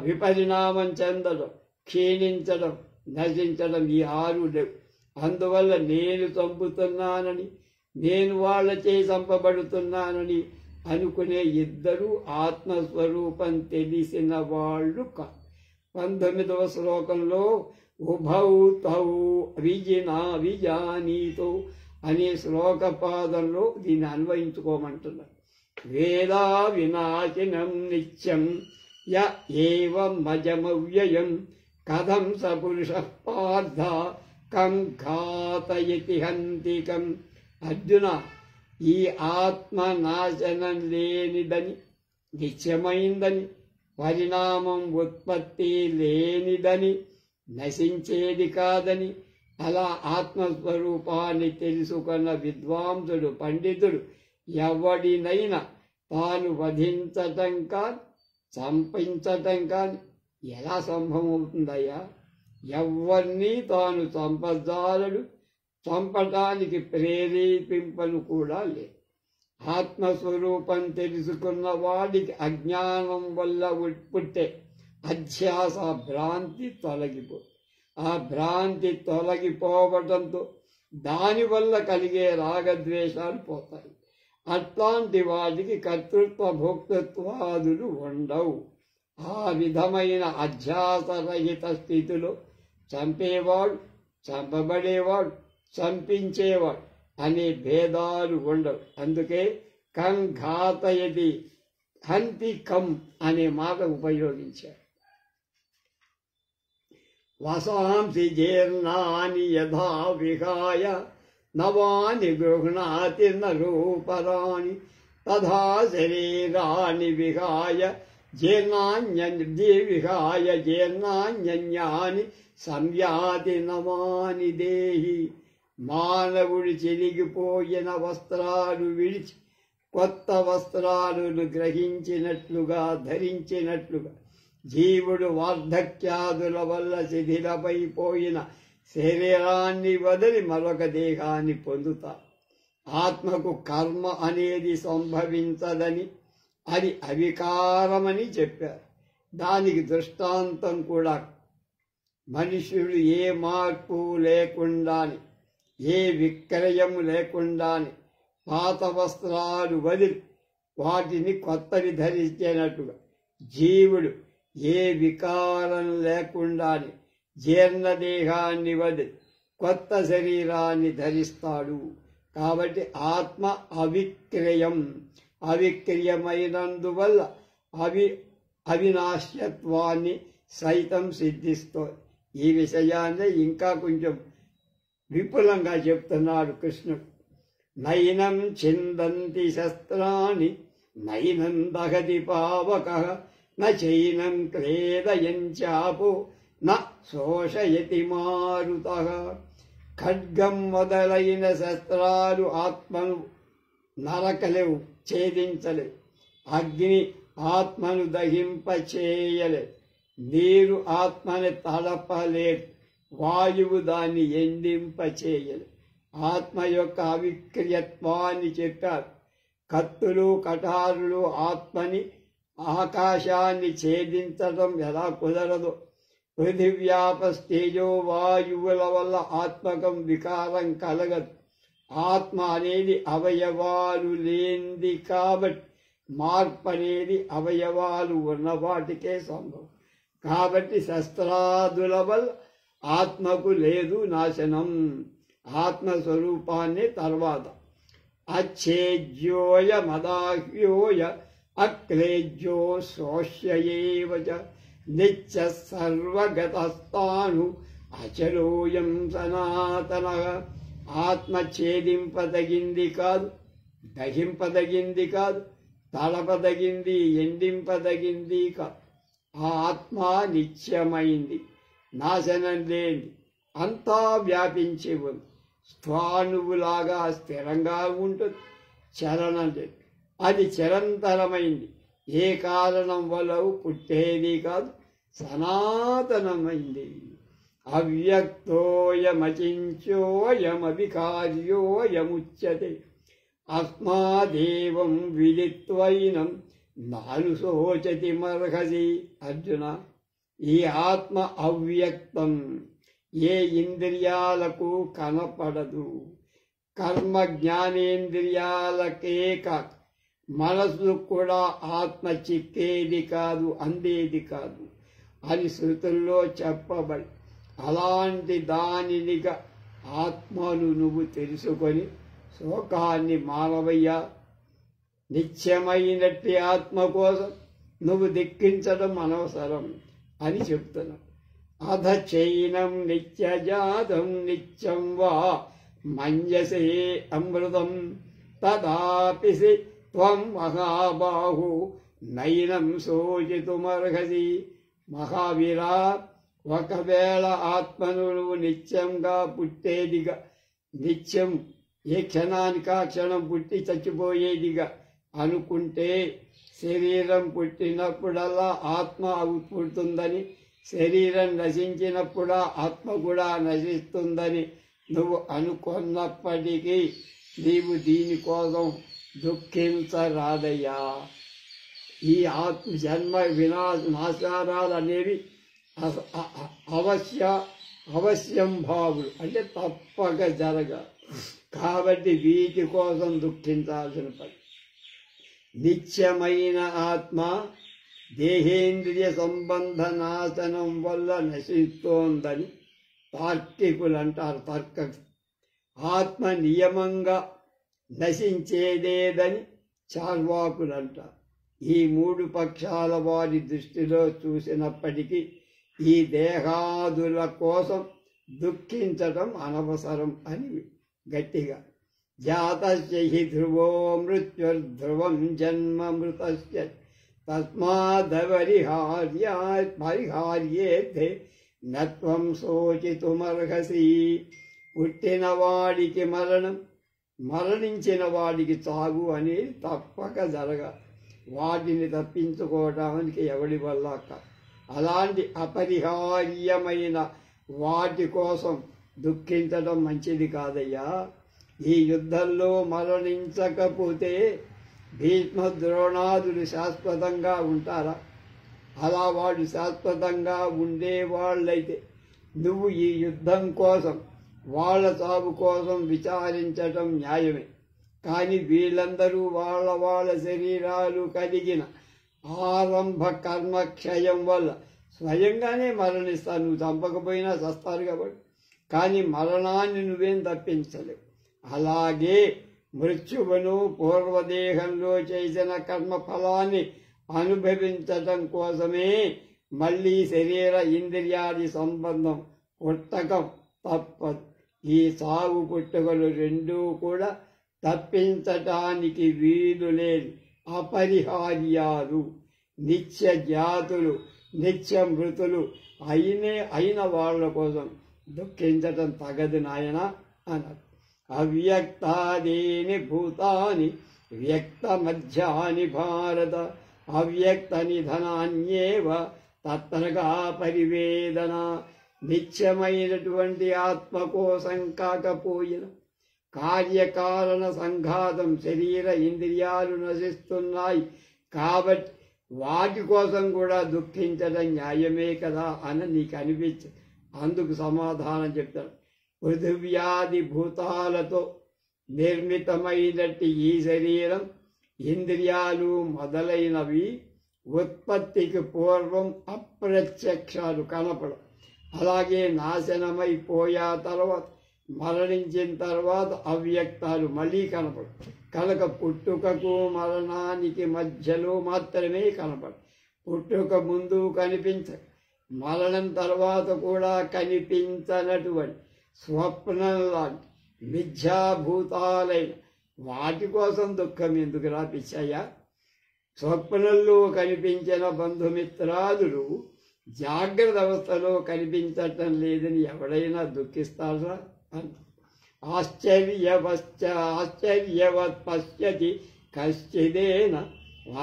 విపరిణామం చెందడం, క్షీణించడం, నశించడం ఈ 6 లేవు. అందువల్ల నేను చంపుతున్నానని, నేను వాళ్ళచే చంపబడుతున్నానని అనుకునే ఇద్దరు ఆత్మస్వరూపం తెలిసిన వాళ్ళు కాదు. 19వ శ్లోకంలో ఉభౌ తౌ విజానీతో అనే శ్లోకపాదంలో దీన్ని అన్వయించుకోమంటున్నారు. వేదా వినాశినం నిత్యం య ఏవం మజమవ్యయం కథం స పురుష పార్థ కం ఘాతయతి హంతికం. అర్జున, ఈ ఆత్మ నాశనం లేనిదని, నిత్యమైందని, పరిణామం ఉత్పత్తి లేనిదని, నశించేది కాదని, అలా ఆత్మస్వరూపాన్ని తెలుసుకున్న విద్వాంసుడు, పండితుడు ఎవడినైనా తాను వధించటం కాని, చంపించటం కాని ఎలా సంభవమవుతుందయ్యా? ఎవరినీ తాను చంపజాలడు, చంపటానికి ప్రేరేపింపను కూడా లేదు. ఆత్మస్వరూపం తెలుసుకున్న వాడికి అజ్ఞానం వల్ల పుట్టే అధ్యాస, భ్రాంతి తొలగిపో. ఆ భ్రాంతి తొలగిపోవడంతో దానివల్ల కలిగే రాగద్వేషాలు పోతాయి. అట్లాంటి వాటికి కర్తృత్వ భోక్తృత్వాదులు ఉండవు. ఆ విధమైన అధ్యాసరహిత స్థితిలో చంపేవాడు, చంపబడేవాడు, చంపించేవాడు అనే భేదాలు ఉండవు. అందుకే కం ఘాతయతి హంతి కం అనే మాట ఉపయోగించారు. వసాంసి జీర్ణాని యథా విహాయ నవాని గృహ్ణాతి నరూపరాణి తథా శరీరాని విహాయ జీర్ణాన్యాని సంయాతి నవాని దేహి. మానవుడు చిరిగిపోయిన వస్త్రాలు విడిచి కొత్త వస్త్రాలను గ్రహించినట్లుగా, ధరించినట్లుగా జీవుడు వార్ధక్యాదుల వల్ల శిథిలమైపోయిన శరీరాన్ని వదిలి మరొక దేహాన్ని పొందుతారు. ఆత్మకు కర్మ అనేది సంభవించదని, అది అవికారమని చెప్పారు. దానికి దృష్టాంతం కూడా మనుష్యుడు ఏ మార్పు లేకుండాని, ఏ విక్రయం లేకుండాని పాత వస్త్రాలు వదిలి వాటిని కొత్తవి ధరించేనట్టుగా జీవుడు ఏ వికారం లేకుండాని జీర్ణదేహాన్ని వదిలి కొత్త శరీరాన్ని ధరిస్తాడు. కాబట్టి ఆత్మ అవిక్రయం. అవిక్రియమైనందువల్ల అవినాశ్యత్వాన్ని సైతం సిద్ధిస్తోంది. ఈ విషయాన్ని ఇంకా కొంచెం విపులంగా చెప్తున్నాడు కృష్ణుడు. నైనం ఛిందంతి శస్త్రాణి నైనం దహతి పావకః నైనం క్లేదయంచాపో న శోషయతి మారుతః. ఖడ్గం మొదలైన శస్త్రాలు ఆత్మను నరకలేవు, ఛేదించలేవు. అగ్ని ఆత్మను దహింపచేయలేదు. నీరు ఆత్మని తడపలేదు. వాయువు దాన్ని ఎండింపచేయలేదు. ఆత్మ యొక్క అవిక్రియత్వాన్ని చెప్పారు. కత్తులు, కటారులు ఆత్మని, ఆకాశాన్ని ఛేదించడం ఎలా కుదరదో, పృథివ్యాపస్తేజో వాయువుల వల్ల ఆత్మకం వికారం కలగదు. ఆత్మ అనేది అవయవాలు లేనిది కాబట్టి మార్పు అనేది అవయవాలు ఉన్న వాటికే సంభవం. కాబట్టి శస్త్రాదుల వల్ల ఆత్మకు లేదు నాశనం. ఆత్మస్వరూపాన్ని తర్వాత అచ్ఛేద్యోయ మదాహ్యోయ అక్లేజ్యో శోష్యేవ నిత్య సర్వగతస్థాను అచలోయం సనాతన. ఆత్మ ఛేదింపదగింది కాదు, దహింపదగింది కాదు, తలపదగింది, ఎండింపదగింది కాదు. ఆ ఆత్మ నిత్యమైంది, నాశనం లేని, అంతా వ్యాపించి ఉంది. స్థాణువులాగా స్థిరంగా ఉంటుంది, చలనం లేదు. అది చిరంతరమైంది, ఏ కారణం వల్ల పుట్టేది కాదు, సనాతనమైంది. అవ్యక్తోయమచించోయమవికార్యోయముచ్యతే అస్మాదేవం విదిత్వైనం నాను శోచతి మర్హసి. అర్జున, ఈ ఆత్మ అవ్యక్తం, ఏ ఇంద్రియాలకు కనపడదు. కర్మ జ్ఞానేంద్రియాలకే కాక మనసు కూడా ఆత్మ చిక్కేది కాదు, అందేది కాదు అని శృతుల్లో చెప్పబడి, అలాంటి దానినిగా ఆత్మను నువ్వు తెలుసుకొని శోకాన్ని మానవయ్యా. నిత్యమైనట్టి ఆత్మ కోసం నువ్వు దిక్కించడం అనవసరం అని చెప్తున్నావు. అధ చైనం నిత్యజాతం నిత్యం వా మన్యసే అమృతం తదాపిసి త్వం మహాబాహు నైనం శోచితుమర్హసి. మహావీరా, ఒకవేళ ఆత్మను నువ్వు నిత్యంగా పుట్టేదిగా, నిత్యం ఏ క్షణానికి ఆ క్షణం పుట్టి చచ్చిపోయేదిగా అనుకుంటే, శరీరం పుట్టినప్పుడల్లా ఆత్మ పుడుతుందని, శరీరం నశించినప్పుడు ఆత్మ కూడా నశిస్తుందని నువ్వు అనుకున్నప్పటికీ నీవు దీనికోసం దుఃఖించరాదయ్యా. ఈ ఆత్మ జన్మ నాశాలు అనేవి అవశ్యం భావులు, అంటే తప్పక జరగ. కాబట్టి వీటి కోసం దుఃఖించాల్సిన పని. నిత్యమైన ఆత్మ దేహేంద్రియ సంబంధ నాశనం వల్ల నశిస్తోందని తార్కికులు అంటారు. తర్క ఆత్మ నియమంగా నశించేదేదని చార్వాకులు అంటారు. ఈ మూడు పక్షాల వారి దృష్టిలో చూసినప్పటికీ ఈ దేహాదుల కోసం దుఃఖించటం అనవసరం అని గట్టిగా. జాతస్య హి ధ్రువో మృత్యుర్ధ్రువం జన్మ మృతస్య తస్మాదపరిహార్యేతే నత్వం శోచితుమర్హసి. పుట్టినవాడికి మరణం, మరణించిన వాడికి చావు అనేది తప్పక జరగాలి. వాటిని తప్పించుకోవడానికి ఎవడి వల్ల కాదు. అలాంటి అపరిహార్యమైన వాటి కోసం దుఃఖించడం మంచిది కాదయ్యా. ఈ యుద్ధంలో మరణించకపోతే భీష్మ ద్రోణాదులు శాశ్వతంగా ఉంటారా? అలా వాడు శాశ్వతంగా ఉండేవాళ్ళైతే నువ్వు ఈ యుద్ధం కోసం, వాళ్ళ చావు కోసం విచారించటం న్యాయమే. కానీ వీళ్ళందరూ వాళ్ళ శరీరాలు కలిగిన ఆరంభ కర్మక్షయం వల్ల స్వయంగానే మరణిస్తారు. నువ్వు చంపకపోయినా చస్తారు కాబట్టి. కానీ మరణాన్ని నువ్వేం తప్పించలేవు. అలాగే మృత్యువును పూర్వదేహంలో చేసిన కర్మ ఫలాన్ని అనుభవించటం కోసమే మళ్ళీ శరీర ఇంద్రియాది సంబంధం పుట్టకం తప్పదు. ఈ సాగు పుట్టుకలు రెండూ కూడా తప్పించటానికి వీలు లేదు, అపరిహార్యాలు. నిత్య జాతులు, నిత్య మృతులు అయిన వాళ్ళ కోసం దుఃఖించటం తగదు నాయన అన్నారు. అవ్యక్తాదీని భూతాని వ్యక్త మధ్యాని భారత అవ్యక్త నిధనాన్యేవ తత్రగా పరివేదన. నిత్యమైనటువంటి ఆత్మ కోసం కాకపోయిన కార్యకారణ సంఘాతం శరీర ఇంద్రియాలు నశిస్తున్నాయి కాబట్టి వాటి కోసం కూడా దుఃఖించడం న్యాయమే కదా అని నీకు అనిపించదు. అందుకు సమాధానం చెప్తాడు. పృథివ్యాది భూతాలతో నిర్మితమైనట్టి ఈ శరీరం, ఇంద్రియాలు మొదలైనవి ఉత్పత్తికి పూర్వం అప్రత్యక్షాలు కనపడవు. అలాగే నాశనమైపోయా తర్వాత, మరణించిన తర్వాత అవ్యక్తాలు మళ్ళీ కనపడవు. కనుక పుట్టుకకు మరణానికి మధ్యలో మాత్రమే కనపడవు. పుట్టుక ముందు కనిపించదు, మరణం తర్వాత కూడా కనిపించనటువంటి స్వప్నం లాంటి మిథ్యాభూతాలైన వాటి కోసం దుఃఖం ఎందుకురా పిచ్చయ్యా? స్వప్నంలో కనిపించిన బంధుమిత్రాదులు జాగ్రత్త అవస్థలో కనిపించటం లేదని ఎవడైనా దుఃఖిస్తారా? ఆశ్చర్యవత్ పశ్యతి కశ్చిదేన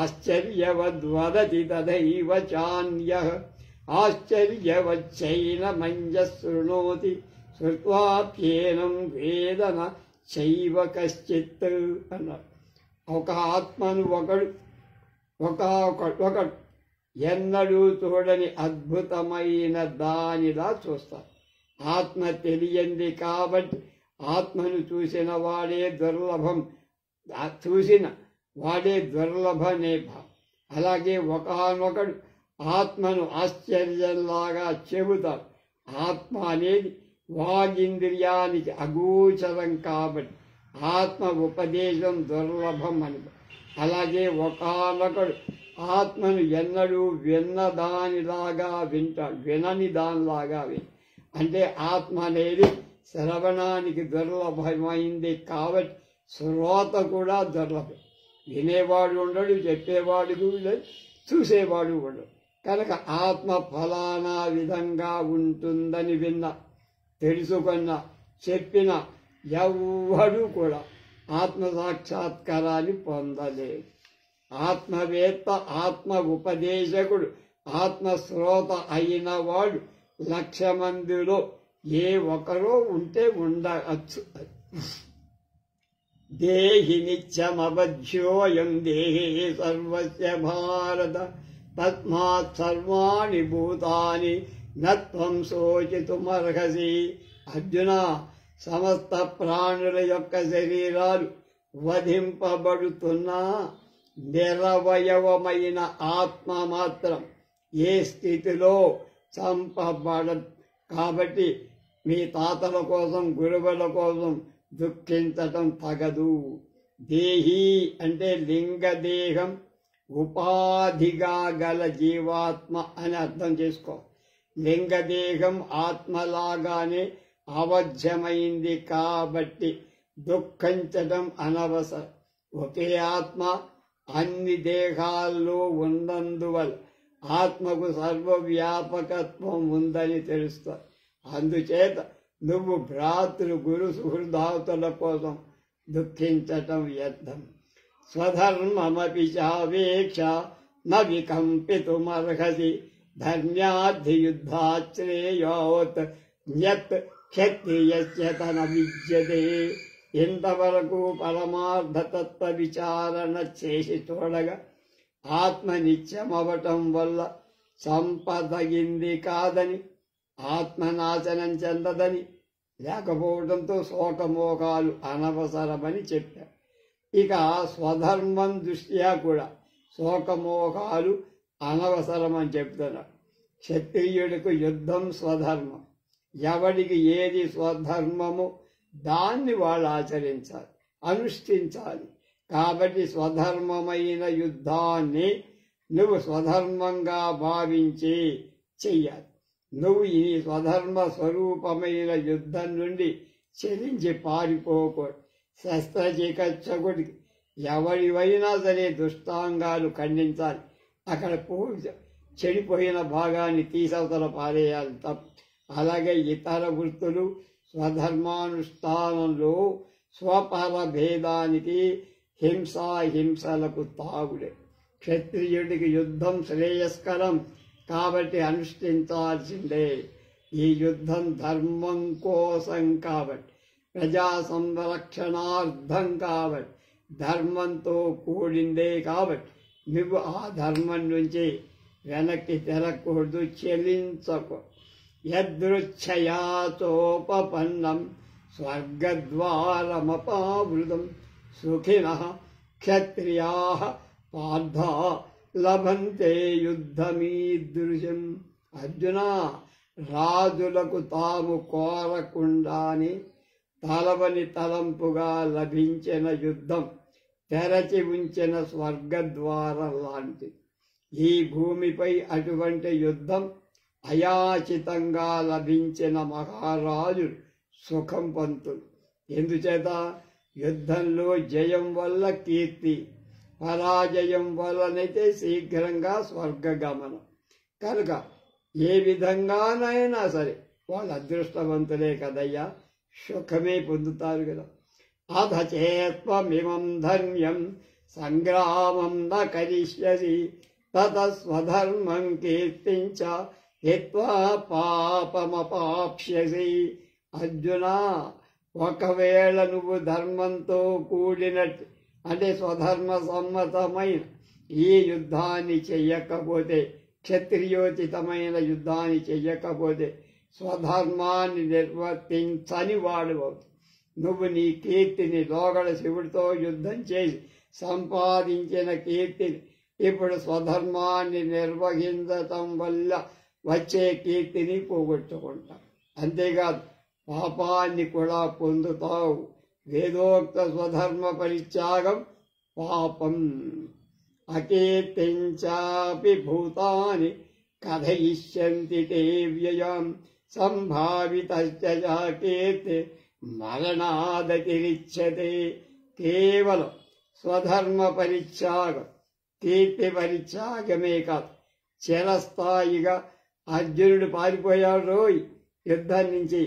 ఆశ్చర్యవద్వదతి తథైవ చాన్యః ఆశ్చర్యవచ్చైనమంజశృణోతి శ్రుత్వాప్యేనం వేదన చైవ కశ్చిత్ అన్నారు. ఒక ఆత్మను ఒకడు ఎన్నడూ చూడని అద్భుతమైన దానిలా చూస్తారు. ఆత్మ తెలియంది కాబట్టి ఆత్మను చూసిన వాడే దుర్లభనే భావం. అలాగే ఒకనొకడు ఆత్మను ఆశ్చర్యంలాగా చెబుతారు. ఆత్మ అనేది వాగింద్రియానికి అగోచరం కాబట్టి ఆత్మ ఉపదేశం దుర్లభం అని. అలాగే ఒకనొకడు ఆత్మను ఎన్నడూ విన్నదానిలాగా వింటాడు, వినని దానిలాగా అంటే ఆత్మ అనేది శ్రవణానికి దుర్లభమైంది కాబట్టి శ్రోత కూడా దుర్లభం. వినేవాడు ఉండడు, చెప్పేవాడు ఉండడు, చూసేవాడు ఉండడు. కనుక ఆత్మ ఫలానా విధంగా ఉంటుందని విన్నా, తెలుసుకున్న, చెప్పిన ఎవ్వడూ కూడా ఆత్మ సాక్షాత్కారాన్ని పొందలేదు. ఆత్మవేత్త, ఆత్మ ఉపదేశకుడు, ఆత్మశ్రోత అయిన వాడు 1,00,000 మందిలో ఏ ఒకరో ఉంటే ఉండవచ్చు. దేహి నిత్యమబధ్యోయం దేహే సర్వస్య భారత తస్మాత్ సర్వాణి భూతాని నత్వం శోచితుమర్హసి. అర్జున, సమస్త ప్రాణుల యొక్క శరీరాలు వధింపబడుతున్నా నిరవయవమైన ఆత్మ మాత్రం ఏ స్థితిలో చంపబడదు. కాబట్టి మీ తాతల కోసం, గురువుల కోసం దుఃఖించటం తగదు. దేహి అంటే లింగదేహం ఉపాధిగా గల జీవాత్మ అని అర్థం చేసుకో. లింగదేహం ఆత్మలాగానే అవధ్యమైంది కాబట్టి దుఃఖించటం అనవసరం. ఒకే ఆత్మ అన్ని దేహాల్లో ఉన్నందువల్ల ఆత్మకు సర్వవ్యాపకత్వం ఉందని తెలుస్తుంది. అందుచేత నువ్వు భ్రాతృ గురు సుహృదాతుల కోసం దుఃఖించటం వ్యర్థం. స్వధర్మమపి చావేక్ష న వికంపితుమర్హసి ధర్మ్యాధియుద్ధాశ్రేయోత్ న్యత్ క్షత్రియస్య తన విద్యతే. ఇంతవరకు పరమార్థతత్వ విచారణ చేసి చూడగా ఆత్మ నిత్యమవటం వల్ల సంపదగింది కాదని, ఆత్మనాశనం చెందదని, లేకపోవడంతో శోకమోహాలు అనవసరమని చెప్పారు. ఇక స్వధర్మం దృష్ట్యా కూడా శోకమోహాలు అనవసరమని చెప్తున్నారు. క్షత్రియుడికి యుద్ధం స్వధర్మం. ఎవడికి ఏది స్వధర్మము దాన్ని వాళ్ళు ఆచరించాలి, అనుష్ఠించాలి. కాబట్టి స్వధర్మమైన యుద్ధాన్ని నువ్వు స్వధర్మంగా భావించి చెయ్యాలి. నువ్వు ఈ స్వధర్మ స్వరూపమైన యుద్ధం నుండి చెలించి పారిపోకూడదు. శస్త్రచికిత్సకుడికి ఎవరివైనా సరే దుష్టాంగాలు ఖండించాలి. అక్కడ చెడిపోయిన భాగాన్ని తీసవతల పారేయాలి తప్ప. అలాగే ఇతర వృత్తులు స్వధర్మానుష్ఠానంలో స్వపర భేదానికి హింసలకు తాగుడే. క్షత్రియుడికి యుద్ధం శ్రేయస్కరం కాబట్టి అనుష్ఠించాల్సిందే. ఈ యుద్ధం ధర్మం కోసం కాబట్టి, ప్రజా సంరక్షణార్థం కాబట్టి, ధర్మంతో కూడిందే కాబట్టి నువ్వు ఆ ధర్మం నుంచి వెనక్కి తిరగకూడదు, చెలించకూడదు. యదృచ్ఛయాచోపపన్నం స్వర్గద్వారమపావృతం సుఖినః క్షత్రియాః పార్థ లభంతే యుద్ధమీదృశం. అర్జున, రాజులకు తాము కోరకుండానే తలవని తలంపుగా లభించిన యుద్ధం తెరచి ఉంచిన స్వర్గద్వారం లాంటిది. ఈ భూమిపై అటువంటి యుద్ధం అయాచితంగా లభించిన మహారాజులు సుఖం పొందుతారు. ఎందుచేత యుద్ధంలో జయం వల్ల కీర్తి, పరాజయం వల్లనైతే శీఘ్రంగా స్వర్గగమనం. కనుక ఏ విధంగానైనా సరే వాళ్ళు అదృష్టవంతులే కదయ్యా, సుఖమే పొందుతారు కదా. అధచేత్వమిమం ధర్మ్యం సంగ్రామం న కరిష్యసి తత స్వధర్మం కీర్తించ హిత్వా పాపమపాప్స్యసి. అర్జున, ఒకవేళ నువ్వు ధర్మంతో కూడినట్టు అంటే స్వధర్మ సమ్మతమైన ఈ యుద్ధాన్ని చెయ్యకపోతే, క్షత్రియోచితమైన యుద్ధాన్ని చెయ్యకపోతే స్వధర్మాన్ని నిర్వర్తించని వాడు అవుతావు. నువ్వు నీ కీర్తిని లోగడ శివుడితో యుద్ధం చేసి సంపాదించిన కీర్తిని ఇప్పుడు స్వధర్మాన్ని నిర్వహించటం వల్ల వచ్చే కీర్తిని పోగొట్టుకుంటావు. అంతేకాదు పాపాన్ని కూడా పొందుతావు. వేదోక్త స్వధర్మ పరిత్యాగం పాపం. అకీర్తించాపి భూతాని కథయిష్యంతి తే వ్యయం సంభావితశ్చ కీర్తి మరణాదతిరిచ్యతే. కేవలం స్వధర్మ పరిత్యాగం, కీర్తి పరిత్యాగమే కాదు, చిరస్థాయిగా అర్జునుడు పారిపోయాడు రోయ్ యుద్ధం నుంచి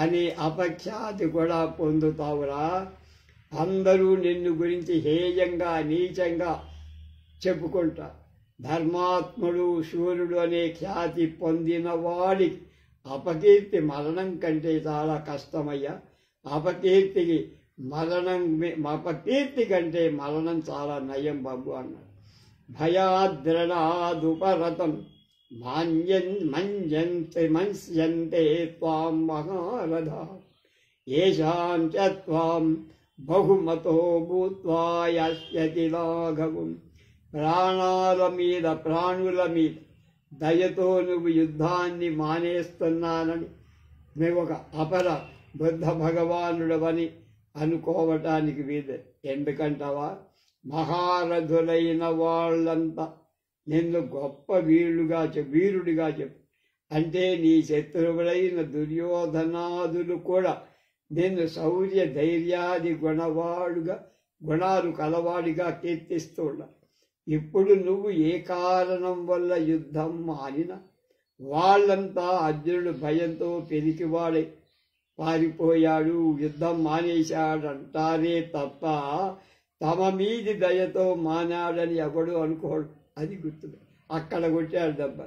అనే అపఖ్యాతి కూడా పొందుతావురా. అందరూ నిన్ను గురించి హేయంగా నీచంగా చెప్పుకుంటారు. ధర్మాత్ముడు శూరుడు అనే ఖ్యాతి పొందిన వాడికి అపకీర్తి మరణం కంటే చాలా కష్టమయ్యా. అపకీర్తి కంటే మరణం చాలా నయం బాబు అన్నాడు. భయాద్రణాదుపరతం మన్యంతే త్వాం మహారథా ఏషాం చ త్వాం బహుమతో భూత్వా యాస్యతి లాఘవం. ప్రాణుల మీద దయతో నువ్వు యుద్ధాన్ని మానేస్తున్నానని మేము ఒక అపర బుద్ధ భగవానుడవని అనుకోవటానికి వీలు. ఎందుకంటావా, మహారథులైన వాళ్ళంతా నిన్ను గొప్ప వీరుడిగా చెప్పు. అంటే నీ శత్రువులైన దుర్యోధనాదులు కూడా నిన్ను శౌర్య ధైర్యాది గుణాలు కలవాడిగా కీర్తిస్తూ ఉన్నారు. ఇప్పుడు నువ్వు ఏ కారణం వల్ల యుద్ధం మానినా వాళ్ళంతా అర్జునుడు భయంతో పెరికివాడే పారిపోయాడు, యుద్ధం మానేశాడంటారే తప్ప తమ మీది దయతో మానాడని ఎవడు అనుకోడు. అది గుర్తు. అక్కడ కొట్టాడు దెబ్బ.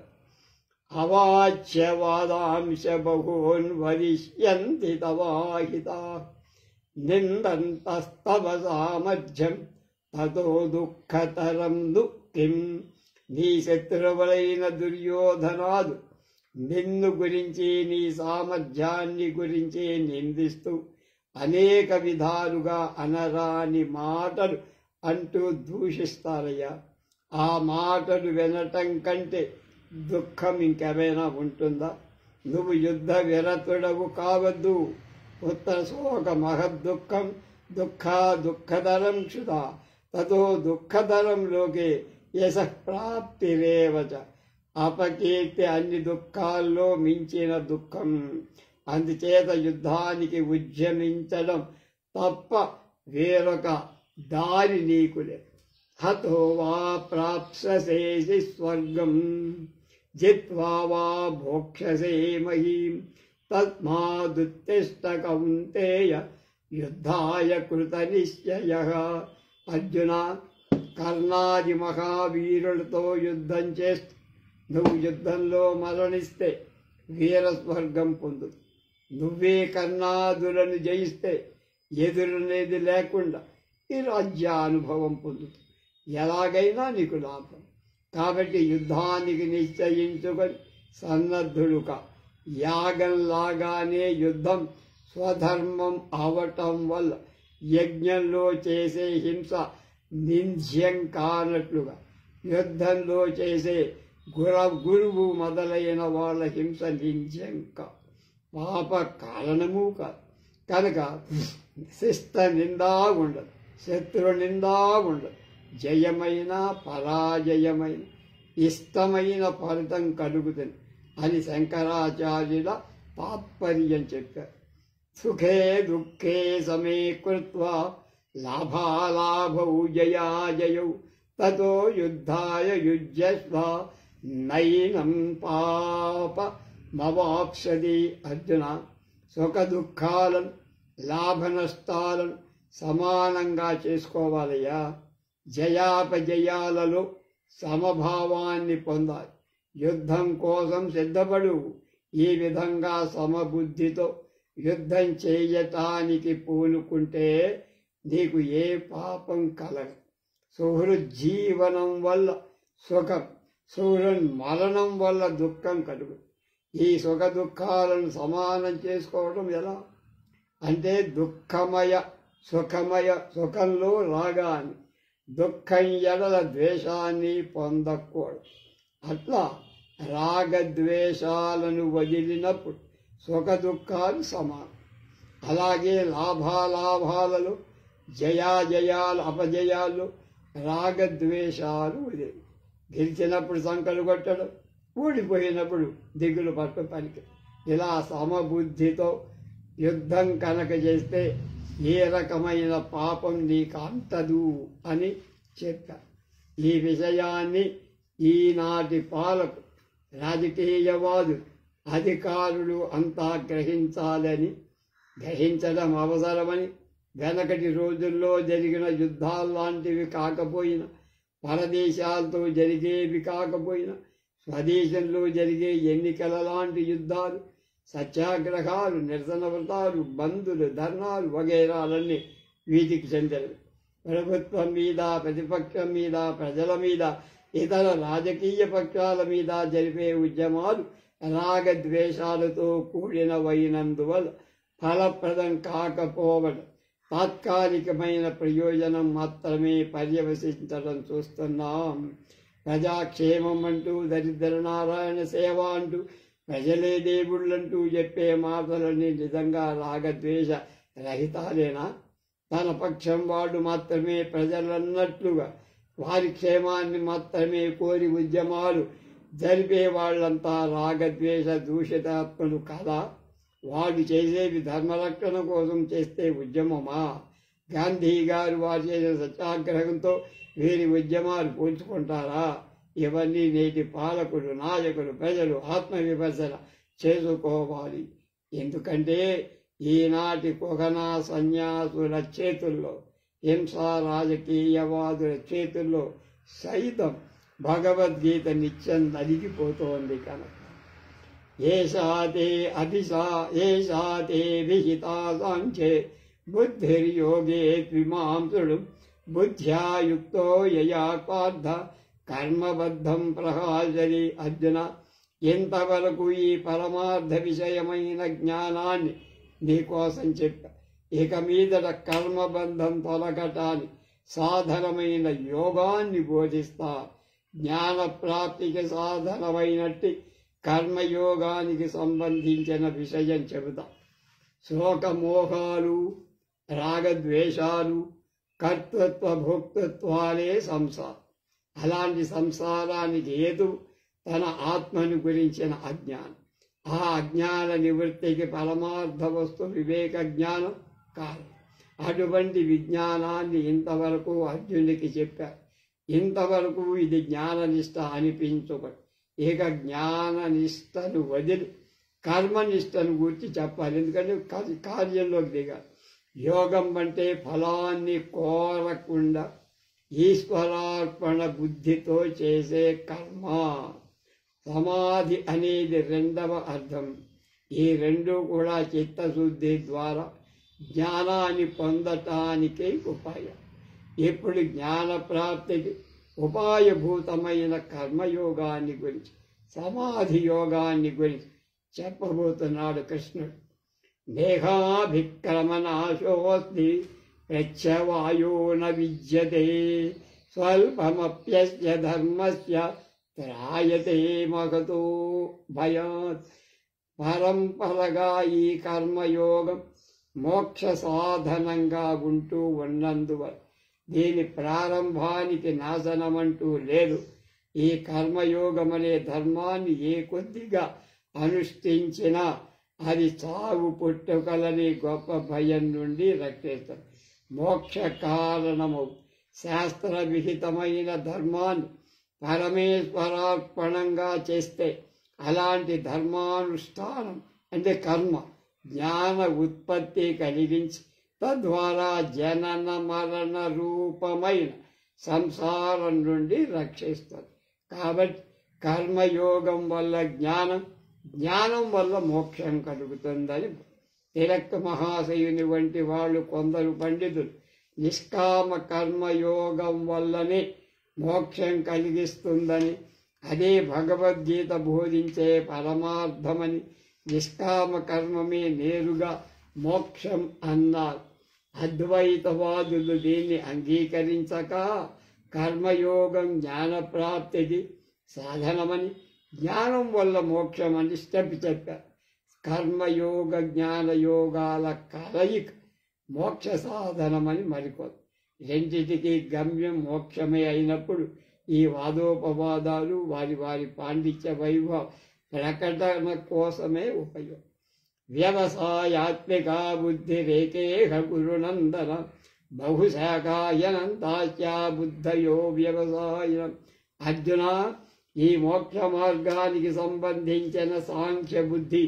అవాచ్యవాదాంశ బహూన్ వరిష్యంతి తవాహితా నిందంతస్తవ సామర్థ్యం తతో దుఃఖతరం దుఃఖిం. నీ శత్రువులైన దుర్యోధనాదు నిన్ను గురించి, నీ సామర్థ్యాన్ని గురించి నిందిస్తూ అనేక విధాలుగా అనరాని మాటలు అంటూ దూషిస్తారయ్యా. ఆ మాటలు వినటం కంటే దుఃఖం ఇంకేమైనా ఉంటుందా? నువ్వు యుద్ధ విరతుడవు కావద్దు. ఉత్తర శోక మహద్దుఃఖం దుఃఖదరం క్షుధా తతో దుఃఖదరంలోకే యశఃప్రాప్తిరేవచ. అపకీర్తి అన్ని దుఃఖాల్లో మించిన దుఃఖం. అందుచేత యుద్ధానికి ఉద్యమించడం తప్ప వేరొక దారి నీకు లేదు. హతో వా ప్రాప్స్యసి స్వర్గం జిత్వా వా భోక్ష్యసే మహీం తస్మాదుత్తిష్ట కౌంతేయ యుద్ధాయ కృత నిశ్చయః. అర్జున, కర్ణాది మహావీరులతో యుద్ధం చేస్తూ నువ్వు యుద్ధంలో మరణిస్తే వీరస్వర్గం పొందు. నువ్వే కర్ణాదులను జయిస్తే ఎదురనేది లేకుండా ఈ రాజ్యానుభవం పొందుతుంది. ఎలాగైనా నీకు లాభం. కాబట్టి యుద్ధానికి నిశ్చయించుకొని సన్నద్ధుడుగా, యాగంలాగానే యుద్ధం స్వధర్మం అవటం వల్ల యజ్ఞంలో చేసే హింస నింద్యం కానట్లుగా యుద్ధంలో చేసే గురువు మొదలైన వాళ్ళ హింస నింద్యం పాప కారణము కాదు. కనుక శిస్త నిందా ఉండదు, శత్రు నిందా ఉండదు. జయమైన పరాజయమైన ఇష్టమైన ఫలితం కలుగుతుంది అని శంకరాచార్యుల తాత్పర్యం చెప్పారు. సుఖే దుఃఖే సమే కృత్వా లాభాలాభౌ జయాజయౌ తతో యుద్ధాయ యుజ్యస్వ నైనం పాపమవాప్స్యతి. అర్జున, సుఖ దుఃఖాలను లాభ నష్టాలను సమానంగా చేసుకోవాలయ్యా. జయాపజయాలలో సమభావాన్ని పొందాలి. యుద్ధం కోసం సిద్ధపడు. ఈ విధంగా సమబుద్ధితో యుద్ధం చేయటానికి పూనుకుంటే నీకు ఏ పాపం కలగదు. సుహృజ్జీవనం వల్ల సుఖం, సుహృన్మరణం వల్ల దుఃఖం కలుగు. ఈ సుఖ దుఃఖాలను సమానం చేసుకోవడం ఎలా అంటే దుఃఖమయ సుఖమయ, సుఖంలో రాగాన్ని, దుఃఖం ఎడల ద్వేషాన్ని పొందకూడదు. అట్లా రాగద్వేషాలను వదిలినప్పుడు సుఖ దుఃఖాలు సమానం. అలాగే లాభాలాభాలలో జయాజయాలు అపజయాలు రాగద్వేషాలు వదిలి. గెలిచినప్పుడు సంకలు కొట్టడం, ఓడిపోయినప్పుడు దిగులు పట్ట పనికి. ఇలా సమబుద్ధితో యుద్ధం కనుక చేస్తే ఏ రకమైన పాపం నీకు అంటదు అని చెప్పారు. ఈ విషయాన్ని ఈనాటి పాలకు, రాజకీయవాదులు, అధికారులు అంతా గ్రహించడం అవసరమని, వెనకటి రోజుల్లో జరిగిన యుద్ధాల్లాంటివి కాకపోయినా, పరదేశాలతో జరిగేవి కాకపోయినా, స్వదేశంలో జరిగే ఎన్నికల లాంటి యుద్ధాలు, సత్యాగ్రహాలు, నిరసన వ్రతాలు, బంధులు, ధర్నాలు వగైరాలన్నీ వీటికి చెందినవి. ప్రభుత్వం మీద, ప్రతిపక్షం మీద, ప్రజల మీద, ఇతర రాజకీయ పక్షాల మీద జరిపే ఉద్యమాలు రాగద్వేషాలతో కూడినవైనందువల్ల ఫలప్రదం కాకపోవడం, తాత్కాలికమైన ప్రయోజనం మాత్రమే పర్యవసించడం చూస్తున్నాం. ప్రజాక్షేమం అంటూ, దరిద్ర నారాయణ సేవ అంటూ, ప్రజలే దేవుళ్ళంటూ చెప్పే మాటలన్నీ నిజంగా రాగద్వేష రహితాలేనా? తన పక్షం వాడు మాత్రమే ప్రజలన్నట్లుగా వారి క్షేమాన్ని మాత్రమే కోరి ఉద్యమాలు జరిపే వాళ్ళంతా రాగద్వేష దూషితాత్మలు కదా? వాడు చేసేది ధర్మరక్షణ కోసం చేస్తే ఉద్యమమా? గాంధీ గారు వారు చేసిన సత్యాగ్రహంతో వీరి ఉద్యమాలు పోల్చుకుంటారా? ఇవన్నీ నేటి పాలకులు, నాయకులు, ప్రజలు ఆత్మవిమర్శన చేసుకోవాలి. ఎందుకంటే ఈనాటి కుగనా సన్యాసుల చేతుల్లో, హింసా రాజకీయవాదుల చేతుల్లో సైతం భగవద్గీత నిత్యం నలిగిపోతోంది కనుక ఏషాతే విహితా సాంఖ్యే బుద్ధిర్యోగే త్విమాంసుడు బుద్ధ్యా యుక్తో యయా పార్థ కర్మబద్ధం ప్రహాసరి. అర్జున, ఎంతవరకు ఈ పరమార్థ విషయమైన జ్ఞానాన్ని నీకోసం చెప్పా. ఇక మీదట కర్మబంధం తొలగటానికి సాధనమైన యోగాన్ని బోధిస్తా. జ్ఞాన ప్రాప్తికి సాధనమైనట్టి కర్మయోగానికి సంబంధించిన విషయం చెబుతా. శోకమోహాలు, రాగద్వేషాలు, కర్తృత్వ భోక్తృత్వాలే సంసారం. అలాంటి సంసారానికి హేతు తన ఆత్మను గురించిన అజ్ఞానం. ఆ అజ్ఞాన నివృత్తికి పరమార్థ వస్తు వివేక జ్ఞానం కాదు. అటువంటి విజ్ఞానాన్ని ఇంతవరకు అర్జునుడికి చెప్పారు. ఇంతవరకు ఇది జ్ఞాననిష్ట అనిపించుకోడు. ఇక జ్ఞాననిష్టను వదిలి కర్మనిష్టను గురించి చెప్పాలి. ఎందుకంటే కార్యంలోకి దిగాలి. యోగం అంటే ఫలాన్ని కోరకుండా ఈశ్వరార్పణ బుద్ధితో చేసే కర్మ. సమాధి అనేది రెండవ అర్థం. ఈ రెండు కూడా చిత్తశుద్ధి ద్వారా జ్ఞానాన్ని పొందటానికే ఉపాయం. ఇప్పుడు జ్ఞాన ప్రాప్తికి ఉపాయభూతమైన కర్మయోగాన్ని గురించి, సమాధి యోగాన్ని గురించి చెప్పబోతున్నాడు కృష్ణుడు. దేహాభిక్రమనాశోస్తి ప్రత్యవాయో న విద్యతే స్వల్పమప్యస్య ధర్మస్య త్రాయతే మగతో భయాత్. పరంపరగా ఈ కర్మయోగం మోక్ష సాధనంగా ఉంటూ ఉన్నందువల్ల దీని ప్రారంభానికి నాశనమంటూ లేదు. ఈ కర్మయోగమనే ధర్మాన్ని ఏ కొద్దిగా అనుష్ఠించినా అది చావు పుట్టుకలని గొప్ప భయం నుండి రక్షిస్తుంది. మోక్ష కారణము శాస్త్ర విహితమైన ధర్మాన్ని పరమేశ్వరార్పణంగా చేస్తే అలాంటి ధర్మానుష్ఠానం అంటే కర్మ జ్ఞాన ఉత్పత్తి కలిగించి తద్వారా జనన మరణ రూపమైన సంసారం నుండి రక్షిస్తుంది. కాబట్టి కర్మయోగం వల్ల జ్ఞానం వల్ల మోక్షం కలుగుతుందని తిలక్ మహాశయుని వంటి వాళ్ళు కొందరు పండితులు నిష్కామ కర్మయోగం వల్లనే మోక్షం కలిగిస్తుందని, అదే భగవద్గీత బోధించే పరమార్థమని, నిష్కామ కర్మమే నేరుగా మోక్షం అన్నారు. అద్వైతవాదులు దీన్ని అంగీకరించక కర్మయోగం జ్ఞానప్రాప్తికి సాధనమని, జ్ఞానం వల్ల మోక్షం అని స్టెప్ చెప్పారు. కర్మయోగ జ్ఞానయోగాల కలయిక మోక్ష సాధనమని మరికొంది. రెండిటికి గమ్యం మోక్షమే అయినప్పుడు ఈ వాదోపవాదాలు వారి వారి పాండిత్య వైభవ ప్రకటన కోసమే ఉపయోగం. వ్యవసాయాత్మికా బుద్ధిరేకేహ గురునందన బహుశాఖాయనంతాచ్యా బుద్ధయో వ్యవసాయం. అర్జున, ఈ మోక్ష మార్గానికి సంబంధించిన సాంఖ్య బుద్ధి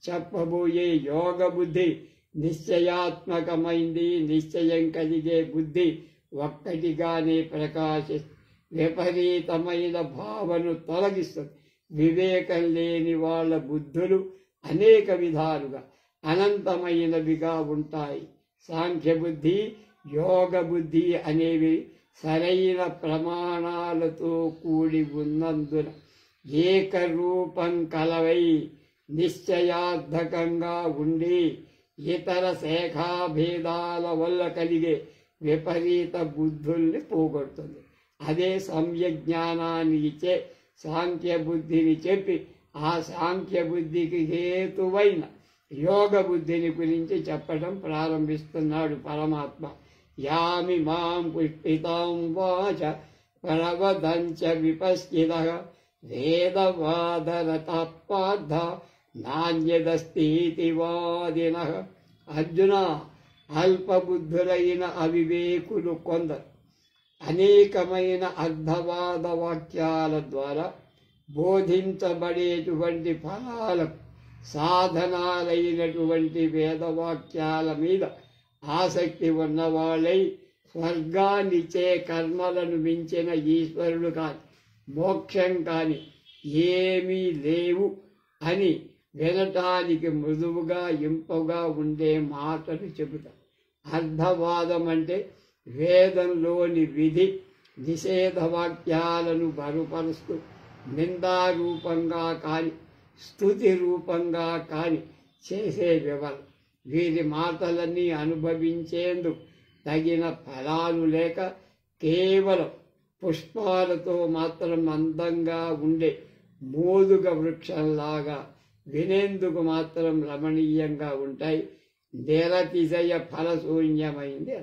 చెప్పబోయే యోగ బుద్ధి నిశ్చయాత్మకమైంది. నిశ్చయం కలిగే బుద్ధి ఒక్కటిగానే ప్రకాశిస్తుంది. విపరీతమైన భావను తొలగిస్తుంది. వివేకం లేని వాళ్ళ బుద్ధులు అనేక విధాలుగా అనంతమైనవిగా ఉంటాయి. సాంఖ్య బుద్ధి, యోగ బుద్ధి అనేవి సరైన ప్రమాణాలతో కూడి ఉన్నందున ఏకరూపం కలవై నిశ్చయార్థకంగా ఉండి ఇతర శాఖాభేదాల వల్ల కలిగే విపరీత బుద్ధుల్ని పోగొడుతుంది. అదే సమ్యజ్ఞానాన్ని ఇచ్చే సాంఖ్య బుద్ధిని చెప్పి ఆ సాంఖ్య బుద్ధికి హేతువైన యోగ బుద్ధిని గురించి చెప్పడం ప్రారంభిస్తున్నాడు పరమాత్మ. యామి మాం పుష్పితాం వాచ ప్రవదంచ విపశ్చితః వేదవాదరతః పార్థ నాణ్యదస్తి వాదినః. అర్జున, అల్పబుద్ధులైన అవివేకులు కొందరు అనేకమైన అర్ధవాద వాక్యాల ద్వారా బోధించబడేటువంటి ఫలాలకు సాధనాలైనటువంటి వేదవాక్యాల మీద ఆసక్తి ఉన్నవాళ్ళై స్వర్గాన్నిచ్చే కర్మలను మించిన ఈశ్వరుడు కాని మోక్షం కాని ఏమీ లేవు అని వినటానికి మృదువుగా ఇంపుగా ఉండే మాటలు చెబుతారు. అర్ధవాదం అంటే వేదంలోని విధి నిషేధ వాక్యాలను బరుపరుస్తూ నిందారూపంగా కాని స్తుతి రూపంగా కాని చేసే వివరణ. వీరి మాటలన్నీ అనుభవించేందుకు తగిన ఫలాలు లేక కేవలం పుష్పాలతో మాత్రం అందంగా ఉండే మోదుగ వృక్షంలాగా వినేందుకు మాత్రం రమణీయంగా ఉంటాయి. నిరతిశయ ఫలశూన్యమైంది.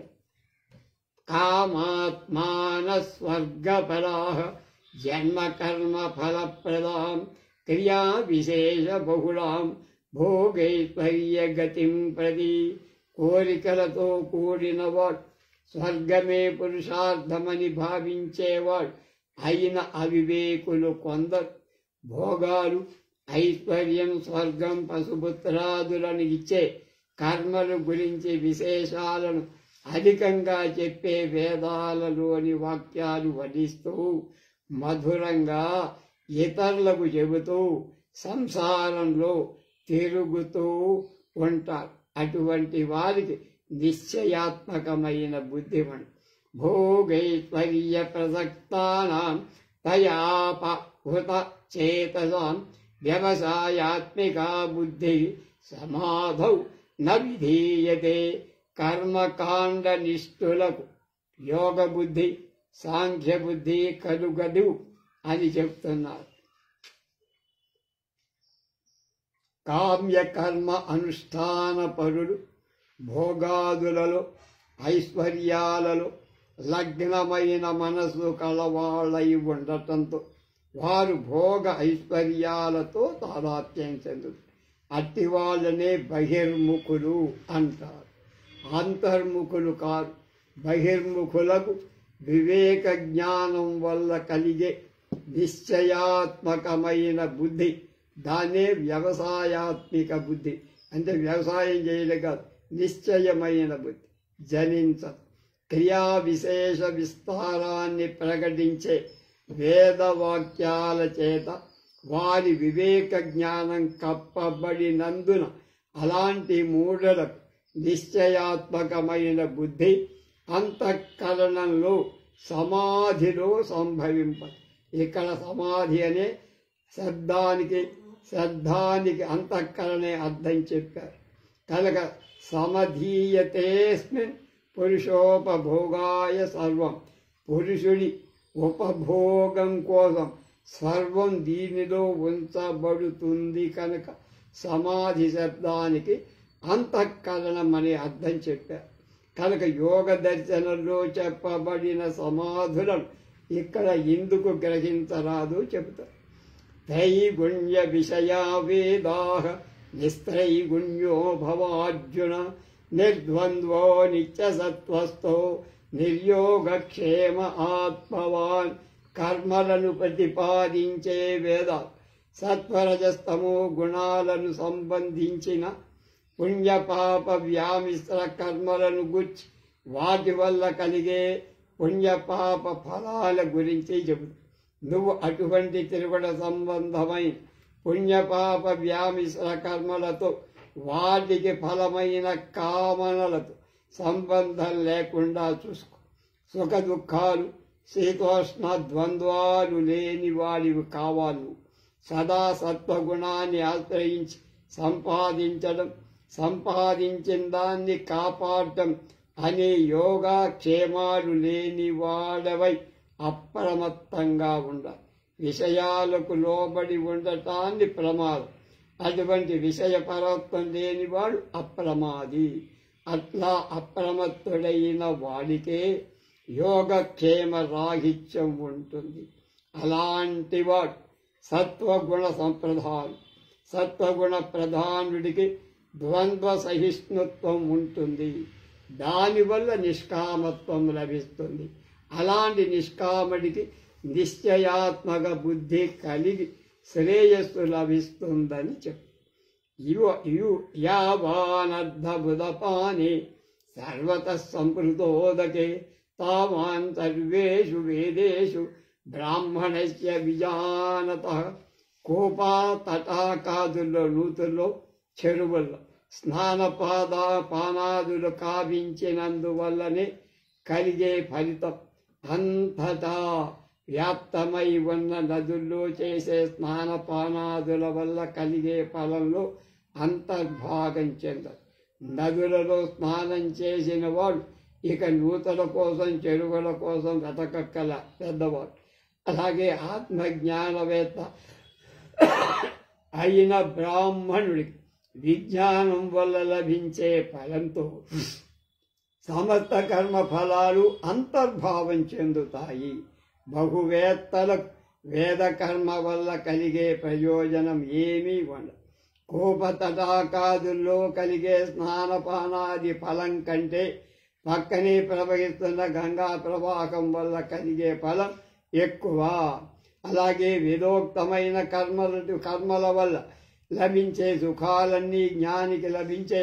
కామాత్మాన స్వర్గఫలాః జన్మ కర్మ ఫలప్రదాం క్రియా విశేష బహుళాం భోగైశ్వర్య గతిం ప్రతి. కోరికలతో కూడినవాడు, స్వర్గమే పురుషార్థమని భావించేవాడు అయిన అవివేకులు కొందరు భోగాలు, ఐశ్వర్యం, స్వర్గం, పశుపుత్రాదులను ఇచ్చే కర్మల గురించి విశేషాలను అధికంగా చెప్పే వేదాలలోని వాక్యాలు వధిస్తూ మధురంగా ఇతరులకు చెబుతూ సంసారంలో తిరుగుతూ ఉంటారు. అటువంటి వారికి నిశ్చయాత్మకమైన బుద్ధి ఉంది. భోగైశ్వర్య ప్రసక్తానాం తయాపహృత చేతసాం వ్యవసాయాత్మికా బుద్ధి సమాధౌ న విధీయతే. కర్మకాండ నిష్ఠులకు యోగ బుద్ధి, సాంఖ్య బుద్ధి కలుగదు అని చెప్తున్నారు. కామ్య కర్మ అనుష్ఠాన పరులు భోగాదులలో, ఐశ్వర్యాలలో లగ్నమైన మనసు కలవాళ్ళై ఉండటంతో వారు భోగ ఐశ్వర్యాలతో తాదాత్మ్యం చెందుతారు. అట్టి వాళ్ళనే బహిర్ముఖులు అంటారు. అంతర్ముఖులు కాదు. బహిర్ముఖులకు వివేక జ్ఞానం వల్ల కలిగే నిశ్చయాత్మకమైన బుద్ధి, దాన్నే వ్యవసాయాత్మిక బుద్ధి. అంటే వ్యవసాయం చేయలే కాదు, నిశ్చయమైన బుద్ధి జనించదు. క్రియా విశేష విస్తారాన్ని ప్రకటించే వేదవాక్యాల చేత వారి వివేక జ్ఞానం కప్పబడినందున అలాంటి మూఢలకు నిశ్చయాత్మకమైన బుద్ధి అంతఃకరణంలో సమాధిలో సంభవింపదు. ఇక్కడ సమాధి అనే శబ్దానికి అంతఃకరణే అర్థం చెప్పారు కనుక సమధీయతేస్మిన్ పురుషోపభోగాయ సర్వం. పురుషుడి ఉపభోగం కోసం సర్వం దీనిలో ఉంచబడుతుంది కనుక సమాధి శబ్దానికి అంతఃకరణం అనే అర్థం చెప్పారు. కనుక యోగ దర్శనంలో చెప్పబడిన సమాధులను ఇక్కడ ఎందుకు గ్రహించరాదు చెబుతారు. త్రైగుణ్య విషయా వేదాః నిస్త్రైగుణ్యో భవార్జున నిర్ద్వంద్వో నిత్యసత్వస్థో నిర్యోగక్షేమ ఆత్మవాన్. కర్మలను ప్రతిపాదించే వేదాలు సత్వరజస్తమో గుణాలను సంబంధించిన పుణ్యపాప వ్యామిశ్ర కర్మలను గుర్చి వాటి వల్ల కలిగే పుణ్యపాప ఫలాల గురించి చెబుతారు. నువ్వు అటువంటి త్రిగుణ సంబంధమైన పుణ్యపాప వ్యామిశ్ర కర్మలతో వాటికి ఫలమైన కామనలతో సంబంధం లేకుండా చూసుకో. సుఖ దుఃఖాలు శీతోష్ణ ద్వంద్వాలు లేని వాడివి కావాలి. సదా సత్వగుణాన్ని ఆశ్రయించి సంపాదించడం, సంపాదించిన దాన్ని కాపాడటం అనే యోగక్షేమాలు లేని వాడవై అప్రమత్తంగా ఉండాలి. విషయాలకు లోబడి ఉండటాన్ని ప్రమాదం. అటువంటి విషయ పరత్వం లేనివాడు అప్రమాది. అట్లా అప్రమత్తుడైన వాడికే యోగక్షేమ రాహిత్యం ఉంటుంది. అలాంటి వాడు సత్వగుణ సంప్రదానం. సత్వగుణ ప్రధానుడికి ద్వంద్వ సహిష్ణుత్వం ఉంటుంది. దానివల్ల నిష్కామత్వం లభిస్తుంది. అలాంటి నిష్కాముడికి నిశ్చయాత్మక బుద్ధి కలిగి శ్రేయస్సు లభిస్తుందని చెప్పు. యావానర్ధబుధపానే సర్వతః సంపృతోదకే తావాన్ సర్వేషు వేదేషు బ్రాహ్మణస్య విజానతః. కోపా తటాకాదుల్లో నూతుల్లో చెరువుల్లో పానాదులు కావించినందువల్లనే కలిగే ఫలితం అంతటా వ్యాప్తమై ఉన్న నదుల్లో చేసే స్నానపానాదుల వల్ల కలిగే ఫలంలో అంతర్భాగం చెందదు. నదులలో స్నానం చేసిన వాడు ఇక నూతల కోసం చెరువుల కోసం వెతకక్కల పెద్దవాడు. అలాగే ఆత్మజ్ఞానవేత్త అయిన బ్రాహ్మణుడికి విజ్ఞానం వల్ల లభించే ఫలంతో సమస్త కర్మ ఫలాలు అంతర్భావం చెందుతాయి. బహువేత్తలకు వేద కర్మ వల్ల కలిగే ప్రయోజనం ఏమీ ఉండదు. కోపతటాకాదుల్లో కలిగే స్నానపానాది ఫలం కంటే పక్కనే ప్రవహిస్తున్న గంగా ప్రవాహం వల్ల కలిగే ఫలం ఎక్కువ. అలాగే విదోక్తమైన కర్మల వల్ల లభించే సుఖాలన్నీ జ్ఞానికి లభించే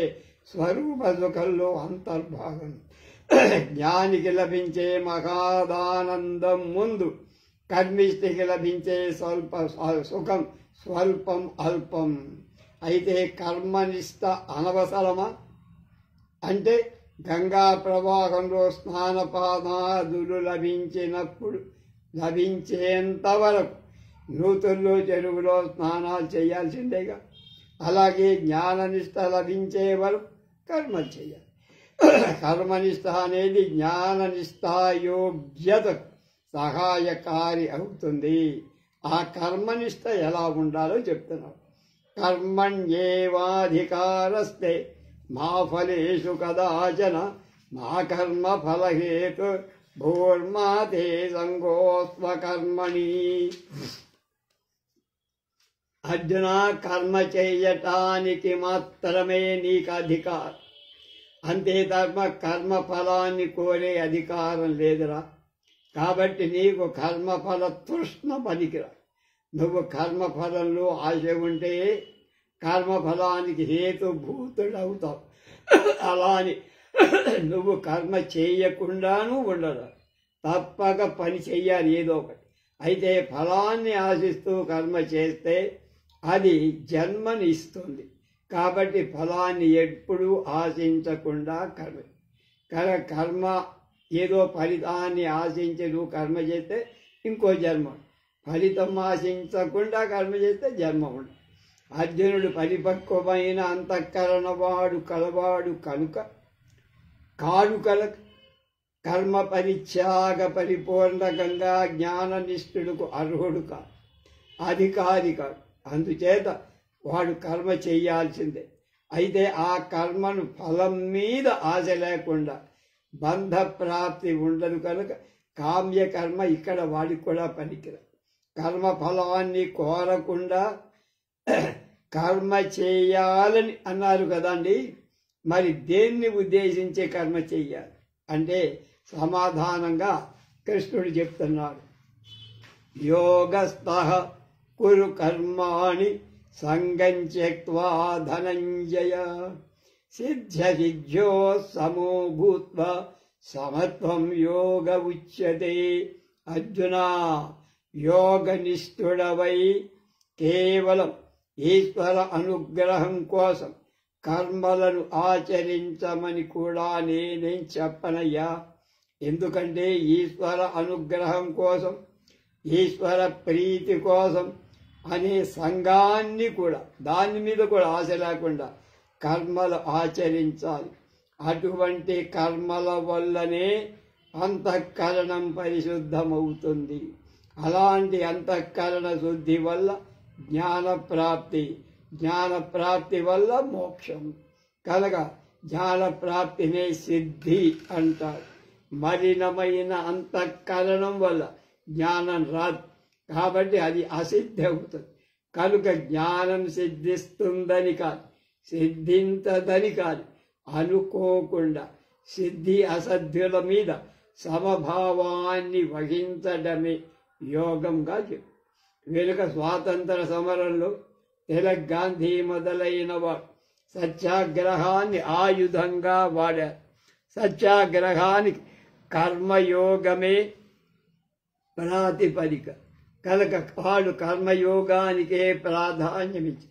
స్వరూప సుఖంలో అంతర్భాగం. జ్ఞానికి లభించే మహాదానందం ముందు కర్మిష్టికి లభించే సుఖం స్వల్పం అల్పం. అయితే కర్మనిష్ట అనవసరమా అంటే గంగా ప్రవాహంలో స్నానపానాదులు లభించినప్పుడు లభించేంతవరకు నూతుల్లో చెరువులో స్నానాలు చేయాల్సిందేగా. అలాగే జ్ఞాననిష్ట లభించే వరకు కర్మ చేయాలి. కర్మనిష్ట అనేది జ్ఞాననిష్టాయోగ్యతకు సహాయకారి అవుతుంది. ఆ కర్మనిష్ట ఎలా ఉండాలో చెప్తున్నారు. కర్మణ్యేవాధికారస్తే మా ఫలేషు కదాచన మా కర్మ ఫలహేతు భూర్మాతే సంగోస్వకర్మణి అర్జున, కర్మ చేయటానికి మాత్రమే నీకు అధికారం, అంతే తప్ప కర్మ ఫలాన్ని కోరే అధికారం లేదురా. కాబట్టి నీకు కర్మఫల తృష్ణ పనికిరా. నువ్వు కర్మఫలంలో ఆశ ఉంటే కర్మఫలానికి హేతుభూతుడవుతావు. అలాని నువ్వు కర్మ చేయకుండానూ ఉండదు, తప్పక పని చెయ్యాలి ఏదో ఒకటి. అయితే ఫలాన్ని ఆశిస్తూ కర్మ చేస్తే అది జన్మని ఇస్తుంది. కాబట్టి ఫలాన్ని ఎప్పుడూ ఆశించకుండా కర్మ ఏదో ఫలితాన్ని ఆశించి నువ్వు కర్మ చేస్తే ఇంకో జన్మ, ఫలితం ఆశించకుండా కర్మ చేస్తే జన్మ ఉండదు. అర్జునుడు పరిపక్వమైన అంతఃకరణ వాడు కలవాడు కనుక కర్మ పరిత్యాగ పరిపూర్ణకంగా జ్ఞాననిష్ఠుడుకు అర్హుడు కాదు, అధికారి కాదు. అందుచేత వాడు కర్మ చేయాల్సిందే. అయితే ఆ కర్మను ఫలం మీద ఆశ లేకుండా బంధ ప్రాప్తి ఉండదు కనుక కామ్యకర్మ ఇక్కడ వాడికి కూడా పనికిరా. కర్మ ఫలాన్ని కోరకుండా కర్మ చేయాలని అన్నారు కదండి. మరి దేన్ని ఉద్దేశించే కర్మ చెయ్యాలి అంటే సమాధానంగా కృష్ణుడు చెప్తున్నాడు. యోగస్థః కురు కర్మాణి సంగం త్యక్త్వా ధనంజయ, సిద్ధ్యసిద్ధ్యో సమో భూత్వా సమత్వం యోగ ఉచ్యతే. అర్జున, యోగనిష్ఠుడవై కేవలం ఈశ్వర అనుగ్రహం కోసం కర్మలను ఆచరించమని కూడా నేనేం చెప్పనయ్యా. ఎందుకంటే ఈశ్వర అనుగ్రహం కోసం, ఈశ్వర ప్రీతి కోసం అనే సంఘాన్ని కూడా దాని మీద కూడా ఆశ లేకుండా కర్మలు ఆచరించాలి. అటువంటి కర్మల వల్లనే అంతఃకరణం పరిశుద్ధమవుతుంది. అలాంటి అంతఃకరణ శుద్ధి వల్ల జ్ఞానప్రాప్తి, జ్ఞానప్రాప్తి వల్ల మోక్షం. కనుక జ్ఞానప్రాప్తినే సిద్ధి అంటారు. మలినమైన అంతఃకరణం వల్ల జ్ఞానం రాదు, కాబట్టి అది అసిద్ధి అవుతుంది. కనుక జ్ఞానం సిద్ధిస్తుందని కాదు, సిద్ధించదని కాదు, అనుకోకుండా సిద్ధి అసధ్యుల మీద సమభావాన్ని వహించడమే యోగంగా చెప్పు. వెనుక స్వాతంత్ర సమరంలో తిలక్ గాంధీ మొదలైన వారు సత్యాగ్రహాన్ని ఆయుధంగా వాడారు. సత్యాగ్రహానికి కర్మయోగమే ప్రాతిపదిక కనుక వాళ్ళు కర్మయోగానికే ప్రాధాన్యమిచ్చి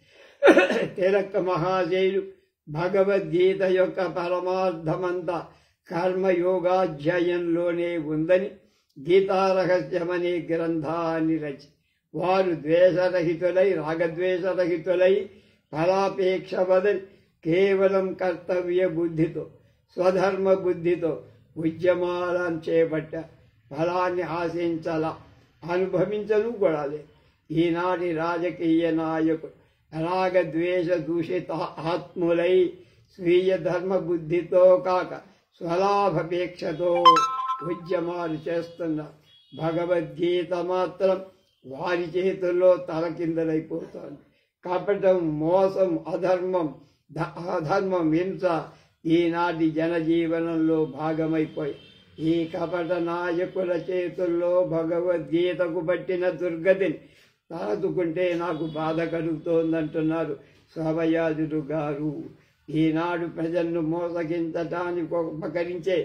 తిలక్ మహాశయులు భగవద్గీత యొక్క పరమార్థమంతా కర్మయోగాధ్యాయంలోనే ఉందని గీతారహస్యమనే గ్రంథాన్ని రచి వారు ద్వేషరహితులై, రాగద్వేషరహితులై, ఫలాపేక్ష వదలి కేవలం కర్తవ్య బుద్ధితో, స్వధర్మ బుద్ధితో ఉద్యమాలను చేపట్టారు. ఫలాన్ని ఆశించాలా, అనుభవించను కూడా లేదు. ఈనాటి రాజకీయ నాయకులు రాగద్వేష దూషిత ఆత్ములై స్వీయ ధర్మ బుద్ధితో కాక స్వలాభాపేక్షతో ఉద్యమాలు చేస్తున్నారు. భగవద్గీత మాత్రం వారి చేతుల్లో తలకిందలైపోతుంది. కపటం, మోసం, అధర్మం, హింస ఈనాటి జనజీవనంలో భాగమైపోయి ఈ కపట నాయకుల చేతుల్లో భగవద్గీతకు పట్టిన దుర్గతిని తలచుకుంటే నాకు బాధ కలుగుతోందంటున్నారు సభయాజుడు గారు. ఈనాడు ప్రజలను మోసగించటానికి ఉపకరించే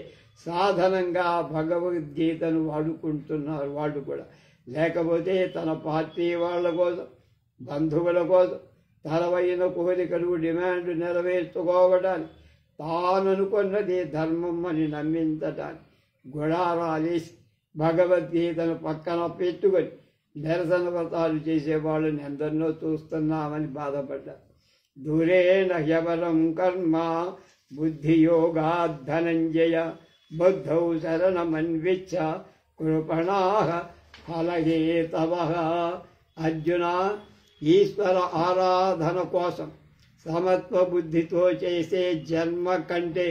సాధనంగా భగవద్గీతను వాడుకుంటున్నారు వాళ్ళు కూడా. లేకపోతే తన పార్టీ వాళ్ళ కోసం, బంధువుల కోసం తనవైన కోరికలు, డిమాండ్ నెరవేర్చుకోవడానికి, తాననుకున్నది ధర్మం అని నమ్మించటానికి గుడారాలేసి భగవద్గీతను పక్కన పెట్టుకొని నిరసన వ్రతాలు చేసేవాళ్ళని ఎందరినో చూస్తున్నామని బాధపడ్డారు. దూరేణ హ్యవరం కర్మ బుద్ధియోగాద్ ధనంజయ, బుద్ధౌ శరణమన్విచ్చ కృపణాః ఫలహేతవః. అర్జున, ఈశ్వర ఆరాధన కోసం సమత్వ బుద్ధితో చేసే జన్మ కంటే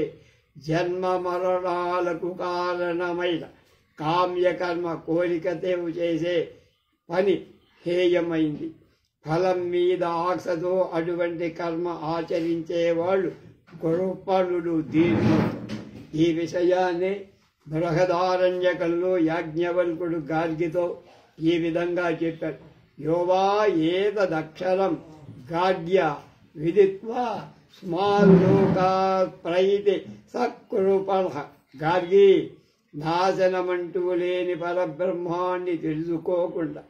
జన్మ మరణాలకు కారణమైన కామ్యకర్మ, కోరికతో చేసే పని హేయమైంది. ఫలం మీద ఆశతో అటువంటి కర్మ ఆచరించేవాళ్ళు కృపణుడు దీర్ఘుడు. ఈ విషయాన్ని బృహదారణ్యకంలో యాజ్ఞవల్కుడు గార్గితో ఈ విధంగా చెప్పాడు. యోవా ఏతదక్షరం గార్గ్య విదిత్వా స్మాల్లోకాత్ ప్రయితి సకృపణ. గార్గి, నాశనమంటూ లేని పరబ్రహ్మాన్ని తెలుసుకోకుండా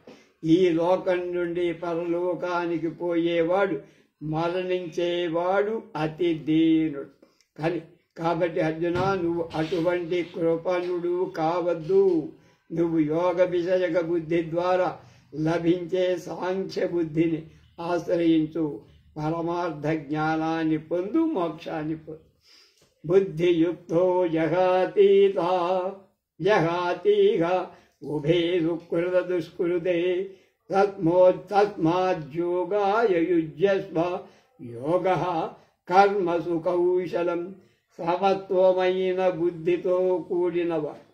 ఈ లోకం నుండి పరలోకానికి పోయేవాడు, మరణించేవాడు అతి దీనుడు. కాబట్టి అర్జున, నువ్వు అటువంటి కృపణుడు కావద్దు. నువ్వు యోగ విషయక బుద్ధి ద్వారా లభించే సాంఖ్య బుద్ధిని ఆశ్రయించు. పరమార్థ జ్ఞానాన్ని పొందు, మోక్షాన్ని పొందు. బుద్ధియుక్తో జహాతీహ ఉభే సుకృత దుష్కృతే తస్మాద్యోగాయ యుజ్యస్వ. యోగ కర్మసు కౌశలం. సమత్వమైన బుద్ధితో కూడినవాడు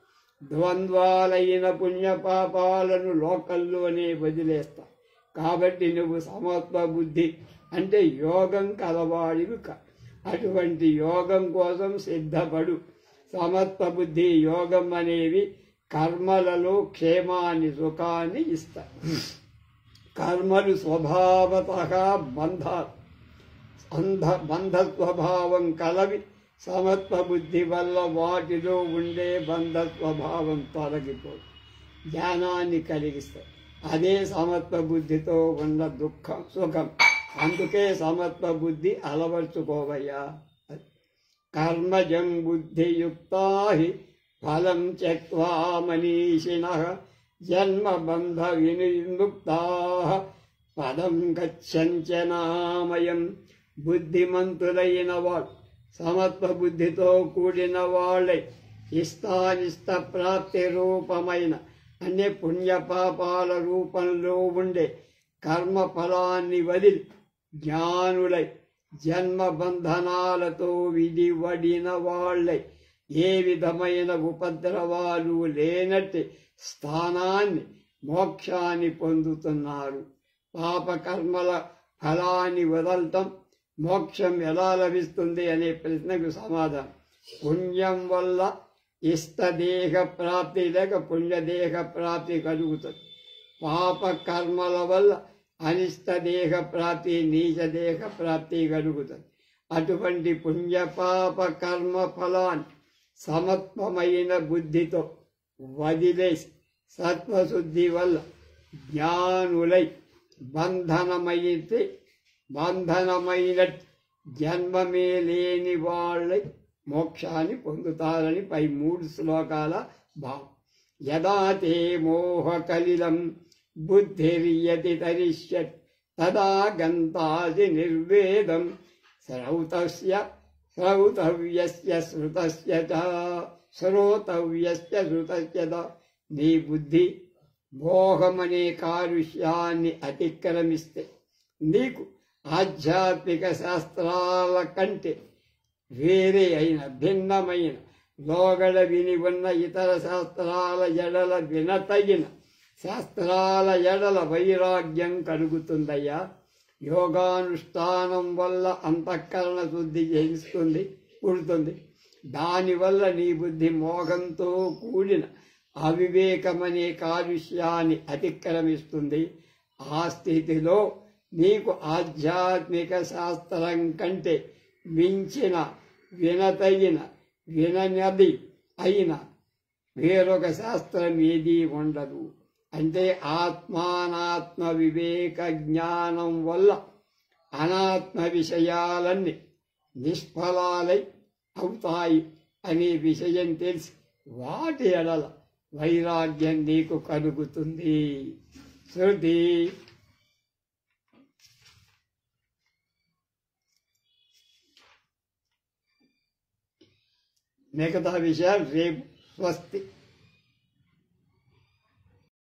ద్వంద్వాలైన పుణ్యపాపాలను లోకల్లోనే వదిలేస్తా. కాబట్టి నువ్వు సమత్వ బుద్ధి అంటే యోగం కలవాడివి అటువంటి యోగం కోసం సిద్ధపడు. సమత్వ బుద్ధి యోగం అనేవి కర్మలలో క్షేమాన్ని, సుఖాన్ని ఇస్తాయి. కర్మలు స్వభావతః బంధ స్వభావం కలవి. సమత్వ బుద్ధి వల్ల వాటిలో ఉండే బంధ స్వభావం తొలగిపోదు, జ్ఞానాన్ని కలిగిస్తాయి. అదే సమత్వ బుద్ధితో ఉన్న సుఖం. అందుకే సమత్వ బుద్ధి అలవర్చుకోవయ్యా. కర్మజం బుద్ధియుక్తా ఫలం త్యక్త్వా మనీషిణః జన్మబంధ వినిర్ముక్తా పదం గచ్చంచనామయం. బుద్ధిమంతులైన వాడు సమత్వ బుద్ధితో కూడిన వాళ్ళై ఇష్టానిష్ట ప్రాప్తి రూపమైన అన్ని పుణ్యపాపాల రూపంలో ఉండే కర్మ ఫలాన్ని వదిలి జ్ఞానులై జన్మబంధనాలతో విడివడిన వాళ్ళై ఏ విధమైన ఉపద్రవాలు లేనట్టి స్థానాన్ని, మోక్షాన్ని పొందుతున్నారు. పాపకర్మల ఫలాన్ని వదలటం, మోక్షం ఎలా లభిస్తుంది అనే ప్రశ్నకు సమాధానం. పుణ్యం వల్ల ఇష్టదేహ ప్రాప్తి లేక పుణ్యదేహ ప్రాప్తి కలుగుతుంది. పాప కర్మల వల్ల అనిష్టదేహ ప్రాప్తి, నీచదేహ ప్రాప్తి కలుగుతుంది. అటువంటి పుణ్యపాప కర్మ ఫలాన్ని సమత్వమైన బుద్ధితో వదిలేసి సత్వశుద్ధి వల్ల జ్ఞానులై బంధనమైన జన్మమే లేని వాళ్ళై మోక్షాన్ని పొందుతారని పై 3 శ్లోకాల భావం. యదా తే మోహకలిలం బుద్ధిర్యతి తరిష్యత్ తదా గంతాసి నిర్వేదం శ్రోతవ్యస్య శృతస్య నీ బుద్ధి మోహమనే కాలుష్యాన్ని అతిక్రమిస్తే నీకు ఆధ్యాత్మిక శాస్త్రాల కంటే వేరే అయిన భిన్నమైన లోగడ విని ఉన్న ఇతర శాస్త్రాల ఎడల వినతగిన శాస్త్రాల ఎడల వైరాగ్యం కలుగుతుందయ్యా. యోగానుష్ఠానం వల్ల అంతఃకరణ శుద్ధి పుడుతుంది. దానివల్ల నీ బుద్ధి మోహంతో కూడిన అవివేకమనే కాలుష్యాన్ని అతిక్రమిస్తుంది. ఆ స్థితిలో నీకు ఆధ్యాత్మిక శాస్త్రం కంటే మించిన విననది అయిన వేరొక శాస్త్రం ఏదీ ఉండదు. అంటే ఆత్మానాత్మ వివేక జ్ఞానం వల్ల అనాత్మ విషయాలన్నీ నిష్ఫలాలై అవుతాయి అనే విషయం తెలిసి వాటి ఎడల వైరాగ్యం నీకు కలుగుతుంది. శృతి మిగతా విషయాలు రేపు. స్వస్తి.